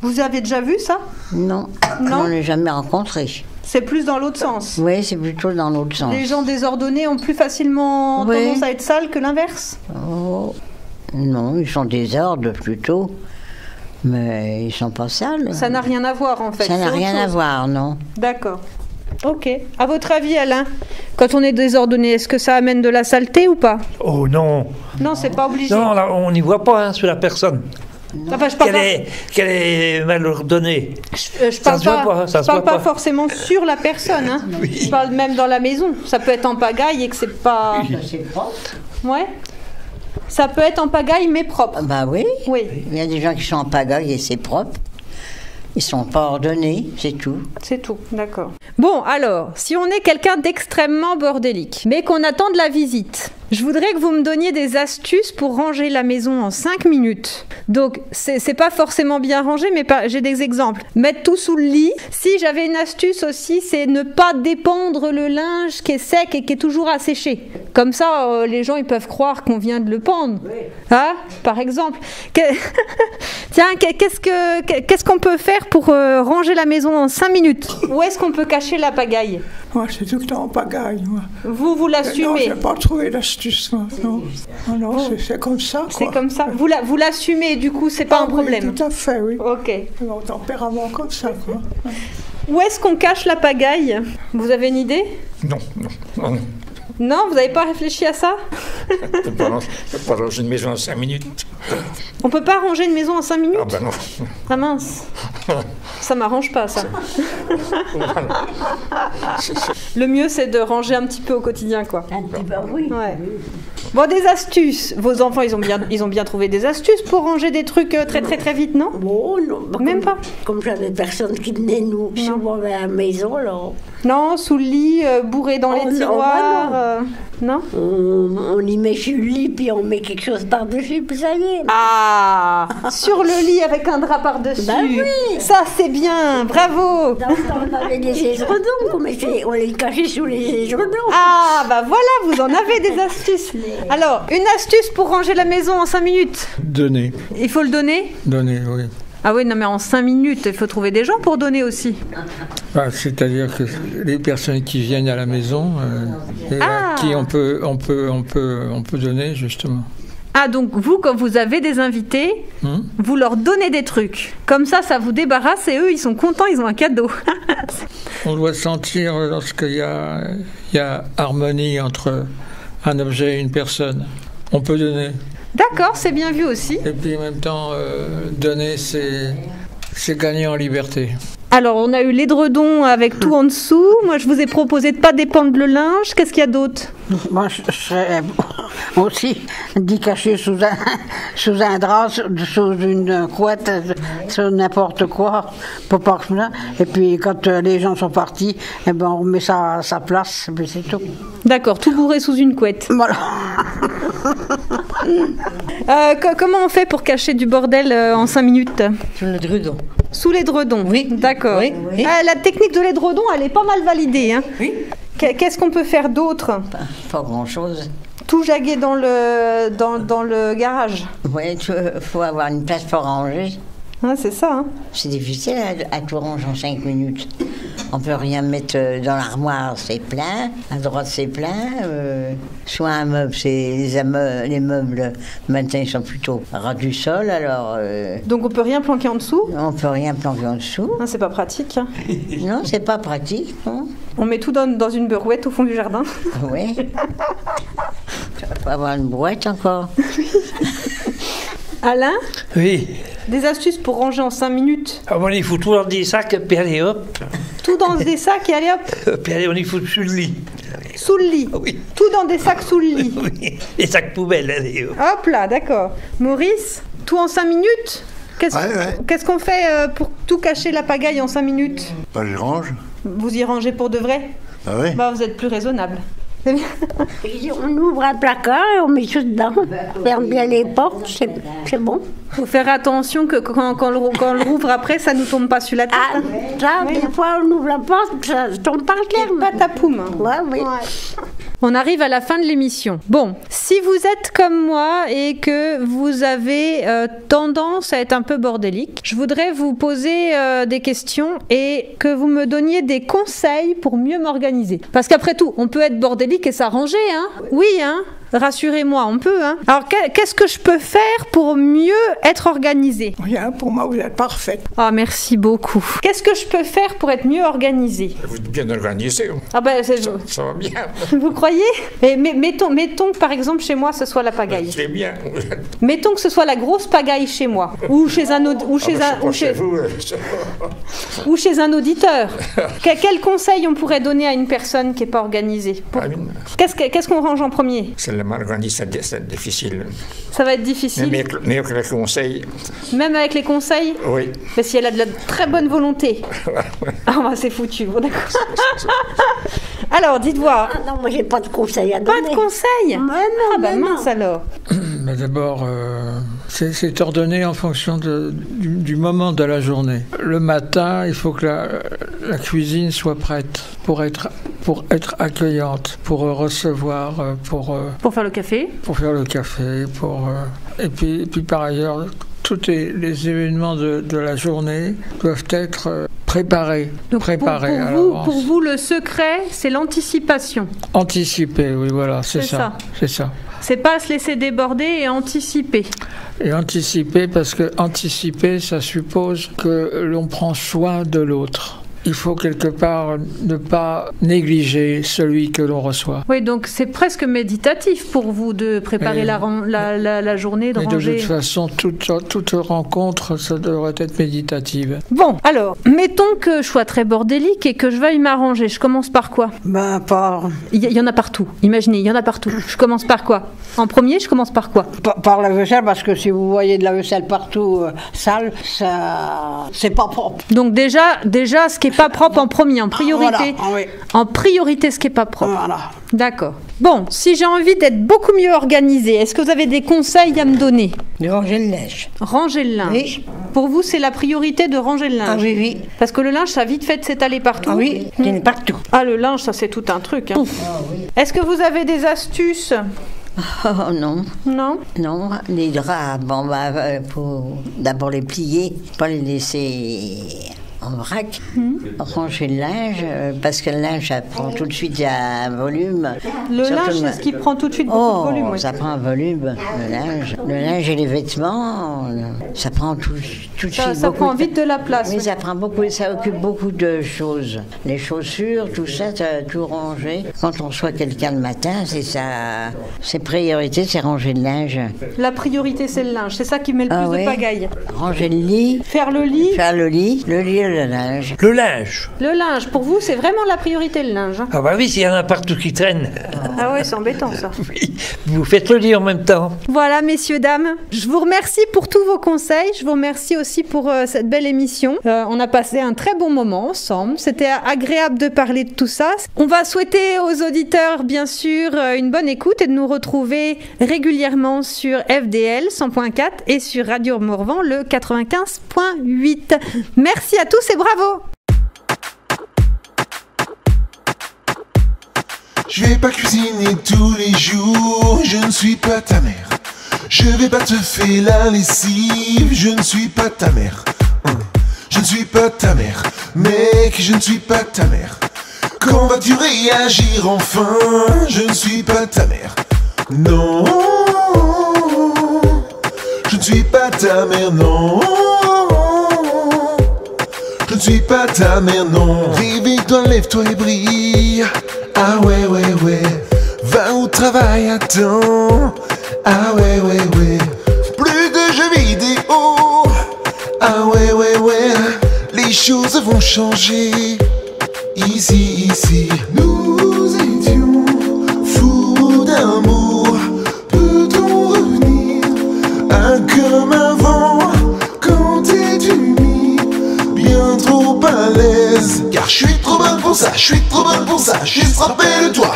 Speaker 2: Vous avez déjà vu ça?
Speaker 4: Non. On ne l'a jamais rencontré.
Speaker 2: C'est plus dans l'autre sens?
Speaker 4: Oui, c'est plutôt dans l'autre sens.
Speaker 2: Les gens désordonnés ont plus facilement tendance à être sales que l'inverse?
Speaker 4: Oh. Non, ils sont désordres plutôt. Mais ils ne sont pas sales.
Speaker 2: Ça n'a rien à voir en fait.
Speaker 4: Ça n'a rien à voir, non.
Speaker 2: D'accord. Ok. À votre avis, Alain, quand on est désordonné, est-ce que ça amène de la saleté ou pas?
Speaker 5: Oh non.
Speaker 2: Non, c'est pas obligé.
Speaker 5: Non, là, on n'y voit pas sur la personne.
Speaker 2: Enfin, je parle
Speaker 5: qu'elle est mal ordonnée.
Speaker 2: Je parle pas forcément sur la personne. Hein. Oui. Je parle même dans la maison. Ça peut être en pagaille et que c'est pas.
Speaker 4: C'est propre.
Speaker 2: Ouais. Ça peut être en pagaille mais propre.
Speaker 4: Bah oui.
Speaker 2: Oui.
Speaker 4: Il y a des gens qui sont en pagaille et c'est propre. Ils sont pas ordonnés, c'est tout.
Speaker 2: C'est tout, d'accord. Bon, alors, si on est quelqu'un d'extrêmement bordélique, mais qu'on attend de la visite, je voudrais que vous me donniez des astuces pour ranger la maison en 5 minutes. Donc, c'est pas forcément bien rangé, mais j'ai des exemples. Mettre tout sous le lit. Si j'avais une astuce aussi, c'est ne pas dépendre le linge qui est sec et qui est toujours à sécher. Comme ça, les gens, ils peuvent croire qu'on vient de le pendre. Oui. Hein, par exemple. Tiens, qu'est-ce qu'on peut faire pour ranger la maison en 5 minutes? Où est-ce qu'on peut cacher la pagaille?
Speaker 3: Moi, c'est tout le temps en pagaille, moi.
Speaker 2: Vous l'assumez?
Speaker 3: Non, je n'ai pas trouvé l'astuce, moi. Non, c'est comme ça, quoi.
Speaker 2: C'est comme ça. Vous l'assumez, du coup, c'est pas un problème?
Speaker 3: Oui, tout à fait, oui.
Speaker 2: Ok.
Speaker 3: Mon tempérament comme ça, quoi.
Speaker 2: Où est-ce qu'on cache la pagaille? Vous avez une idée?
Speaker 6: Non.
Speaker 2: Non, vous n'avez pas réfléchi à ça?
Speaker 6: On peut pas ranger une maison en 5 minutes.
Speaker 2: On peut pas ranger une maison en 5 minutes?
Speaker 6: Ah ben non.
Speaker 2: Ah mince. Ça m'arrange pas, ça. Le mieux, c'est de ranger un petit peu au quotidien, quoi.
Speaker 9: Un petit peu, oui.
Speaker 2: Ouais. Bon, des astuces. Vos enfants, ils ont bien trouvé des astuces pour ranger des trucs très très très vite, non?
Speaker 9: Oh non.
Speaker 2: Même pas.
Speaker 9: Comme j'avais personne qui venait nous souvent à la maison, alors.
Speaker 2: Non, sous le lit, bourré dans les tiroirs. Non.
Speaker 9: On y met sur le lit, puis on met quelque chose par-dessus, puis ça y est.
Speaker 2: Ah, sur le lit avec un drap par-dessus.
Speaker 9: Bah oui.
Speaker 2: Ça, c'est bien. Bravo.
Speaker 9: On avait des édredons, on les cachait sous les édredons.
Speaker 2: Ah, bah voilà, vous en avez des astuces. Alors, une astuce pour ranger la maison en 5 minutes.
Speaker 7: Donner.
Speaker 2: Il faut le donner?
Speaker 7: Donner, oui.
Speaker 2: Ah oui, non, mais en 5 minutes, il faut trouver des gens pour donner aussi.
Speaker 7: C'est-à-dire que les personnes qui viennent à la maison, à qui on peut donner, justement.
Speaker 2: Ah, donc vous, quand vous avez des invités, vous leur donnez des trucs. Comme ça vous débarrasse et eux, ils sont contents, ils ont un cadeau.
Speaker 7: On doit sentir lorsqu'il y a harmonie entre un objet et une personne. On peut donner.
Speaker 2: D'accord, c'est bien vu aussi.
Speaker 7: Et puis en même temps, donner, c'est gagner en liberté.
Speaker 2: Alors, on a eu l'édredon avec tout en dessous. Moi, je vous ai proposé de ne pas dépendre le linge. Qu'est-ce qu'il y a d'autre?
Speaker 13: Moi, je serais aussi d'y cacher sous un drap, sous une couette, sous n'importe quoi, pour pas que ça. Et puis, quand les gens sont partis, on met ça à sa place, et puis c'est tout.
Speaker 2: D'accord, tout bourré sous une couette.
Speaker 13: Voilà.
Speaker 2: Comment on fait pour cacher du bordel en 5 minutes?
Speaker 10: Sous l'édredon.
Speaker 2: Sous l'édredon?
Speaker 10: Oui.
Speaker 2: D'accord.
Speaker 10: Oui.
Speaker 2: La technique de l'édredon, elle est pas mal validée. Hein.
Speaker 10: Oui.
Speaker 2: Qu'est-ce qu'on peut faire d'autre?
Speaker 4: Pas grand-chose.
Speaker 2: Tout jaguer dans le garage?
Speaker 4: Oui, il faut avoir une place pour ranger.
Speaker 2: Ah, c'est ça. Hein.
Speaker 4: C'est difficile à tout ranger en 5 minutes. On peut rien mettre dans l'armoire, c'est plein. À droite, c'est plein. Soit un meuble, les meubles, maintenant, ils sont plutôt ras du sol, alors...
Speaker 2: Donc, on peut rien planquer en dessous?
Speaker 4: On peut rien planquer en dessous.
Speaker 2: Ah, c'est pas pratique. Hein.
Speaker 4: Non, c'est pas pratique, non.
Speaker 2: On met tout dans une berouette au fond du jardin?
Speaker 4: Oui. Il faut avoir une brouette encore.
Speaker 2: Alain?
Speaker 5: Oui.
Speaker 2: Des astuces pour ranger en 5 minutes?
Speaker 5: Ah bon, il faut tout dans des sacs, puis allez hop.
Speaker 2: Tout dans des sacs et allez hop?
Speaker 5: Puis allez, on y fout sous le lit.
Speaker 2: Sous le lit?
Speaker 5: Oui.
Speaker 2: Tout dans des sacs sous le lit?
Speaker 5: Oui, les sacs poubelles, allez hop.
Speaker 2: Hop là, d'accord. Maurice, tout en 5 minutes? Qu'est-ce qu'on fait pour tout cacher la pagaille en 5 minutes?
Speaker 11: Je range.
Speaker 2: Vous y rangez pour de vrai?
Speaker 11: Ah oui?
Speaker 2: Bah, vous êtes plus raisonnable.
Speaker 9: On ouvre un placard et on met tout dedans. On ferme bien les portes, c'est bon.
Speaker 2: Faut faire attention que quand on le rouvre après, ça nous tombe pas sur la tête.
Speaker 9: Ah, ça, oui. Des fois, on ouvre la porte, ça tombe par terre.
Speaker 2: Patapoum.
Speaker 9: Ouais, oui.
Speaker 2: Ouais. On arrive à la fin de l'émission. Bon, si vous êtes comme moi et que vous avez tendance à être un peu bordélique, je voudrais vous poser des questions et que vous me donniez des conseils pour mieux m'organiser. Parce qu'après tout, on peut être bordélique et s'arranger, hein? Oui, hein? Rassurez-moi, on peut, hein? Alors, qu'est-ce que je peux faire pour mieux être organisée?
Speaker 3: Rien, pour moi, vous êtes parfaite.
Speaker 2: Ah, merci beaucoup. Qu'est-ce que je peux faire pour être mieux organisée?
Speaker 6: Vous êtes bien organisé.
Speaker 2: Ah ben,
Speaker 6: ça va bien.
Speaker 2: Vous croyez? Mais mettons que, par exemple, chez moi, ce soit la pagaille.
Speaker 6: C'est bien.
Speaker 2: Mettons que ce soit la grosse pagaille chez moi. Ou chez un auditeur. Quel conseil on pourrait donner à une personne qui n'est pas organisée? Qu'est-ce qu'on range en premier?
Speaker 6: C'est le mal organisé, c'est difficile.
Speaker 2: Ça va être difficile.
Speaker 6: Mais avec les conseils.
Speaker 2: Même avec les conseils?
Speaker 6: Oui.
Speaker 2: Mais si elle a de la très bonne volonté. Ah, bah, c'est foutu. Bon, d'accord. Alors, dites-moi.
Speaker 9: Ah non, moi, j'ai pas de conseils à donner.
Speaker 2: Pas de conseils? Ah, bah mince alors.
Speaker 7: Mais d'abord, c'est ordonné en fonction du moment de la journée. Le matin, il faut que la cuisine soit prête pour être accueillante, pour recevoir, pour
Speaker 2: faire le café.
Speaker 7: Pour faire le café, et puis par ailleurs, tous les événements de la journée doivent être préparés.
Speaker 2: Donc pour vous, le secret, c'est l'anticipation.
Speaker 7: Anticiper, oui, voilà, c'est ça. C'est ça.
Speaker 2: C'est pas se laisser déborder et anticiper.
Speaker 7: Et anticiper, parce que anticiper, ça suppose que l'on prend soin de l'autre. Il faut quelque part ne pas négliger celui que l'on reçoit.
Speaker 2: Oui, donc c'est presque méditatif pour vous de préparer la journée, de ranger.
Speaker 7: De toute façon, toute rencontre, ça devrait être méditative.
Speaker 2: Bon, alors, mettons que je sois très bordélique et que je veuille m'arranger. Je commence par quoi? Il y en a partout. Imaginez, il y en a partout. Je commence par quoi? En premier, je commence par quoi?
Speaker 13: Par la vaisselle, parce que si vous voyez de la vaisselle partout sale, ça, c'est pas propre.
Speaker 2: Donc déjà, ce qui est pas propre en premier, en priorité.
Speaker 13: Voilà, oui.
Speaker 2: En priorité, ce qui est pas propre.
Speaker 13: Voilà.
Speaker 2: D'accord. Bon, si j'ai envie d'être beaucoup mieux organisée, est-ce que vous avez des conseils à me donner?
Speaker 10: De ranger le linge.
Speaker 2: Ranger le linge.
Speaker 10: Oui.
Speaker 2: Pour vous, c'est la priorité de ranger le linge?
Speaker 10: Ah oui, oui.
Speaker 2: Parce que le linge, ça a vite fait de s'étaler partout.
Speaker 10: Ah oui, c'est partout.
Speaker 2: Ah, le linge, ça c'est tout un truc. Hein.
Speaker 10: Ah, oui.
Speaker 2: Est-ce que vous avez des astuces?
Speaker 4: Oh non.
Speaker 2: Non?
Speaker 4: Non, les draps, bon, faut d'abord les plier, pas les laisser en vrac, ranger le linge, parce que le linge, ça prend tout de suite un volume.
Speaker 2: Le linge, c'est ce qui prend tout de suite beaucoup de volume. Oui.
Speaker 4: Ça prend un volume, le linge. Le linge et les vêtements, ça prend tout de suite
Speaker 2: ça
Speaker 4: beaucoup.
Speaker 2: Prend vite de la place.
Speaker 4: Oui, ça prend beaucoup, ça occupe beaucoup de choses. Les chaussures, tout ça, tout ranger. Quand on reçoit quelqu'un le matin, c'est ça. Ses priorités, c'est ranger le linge.
Speaker 2: La priorité, c'est le linge. C'est ça qui met le plus de pagaille.
Speaker 4: Ranger le lit.
Speaker 2: Faire le lit.
Speaker 4: Faire le lit. Le lit, le linge.
Speaker 5: Le linge.
Speaker 2: Le linge. Pour vous, c'est vraiment la priorité, le linge.
Speaker 5: Ah bah oui, s'il y en a partout qui traînent.
Speaker 2: Ah ouais, c'est embêtant, ça.
Speaker 5: Oui, vous faites le lit en même temps.
Speaker 2: Voilà, messieurs, dames. Je vous remercie pour tous vos conseils. Je vous remercie aussi pour cette belle émission. On a passé un très bon moment ensemble. C'était agréable de parler de tout ça. On va souhaiter aux auditeurs, bien sûr, une bonne écoute et de nous retrouver régulièrement sur FDL 100.4 et sur Radio Morvan le 95.8. Merci à tous et bravo!
Speaker 14: Je vais pas cuisiner tous les jours, je ne suis pas ta mère. Je vais pas te faire la lessive, je ne suis pas ta mère. Je ne suis pas ta mère, mec, je ne suis pas ta mère. Quand vas-tu réagir enfin? Je ne suis pas ta mère. Non, je ne suis pas ta mère, non. Je ne suis pas ta mère, non. Réveille-toi, lève-toi et brille. Ah ouais, ouais, ouais. Va au travail à temps. Ah ouais, ouais, ouais. Plus de jeux vidéo. Ah ouais, ouais, ouais. Les choses vont changer. Ici, ici. Nous étions fous d'amour. Peut-on revenir à comme avant? Quand t'es unis, bien trop à l'aise. Car je suis trop bonne pour pour ça, je suis trop bonne pour ça, juste rappelle-toi.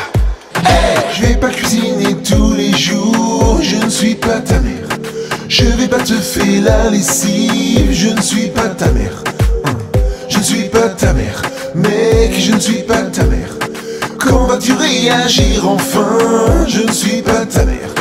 Speaker 14: Hey, je vais pas cuisiner tous les jours, je ne suis pas ta mère. Je vais pas te faire la lessive, je ne suis pas ta mère. Je ne suis pas ta mère, mec, je ne suis pas ta mère. Comment vas-tu réagir enfin? Je ne suis pas ta mère.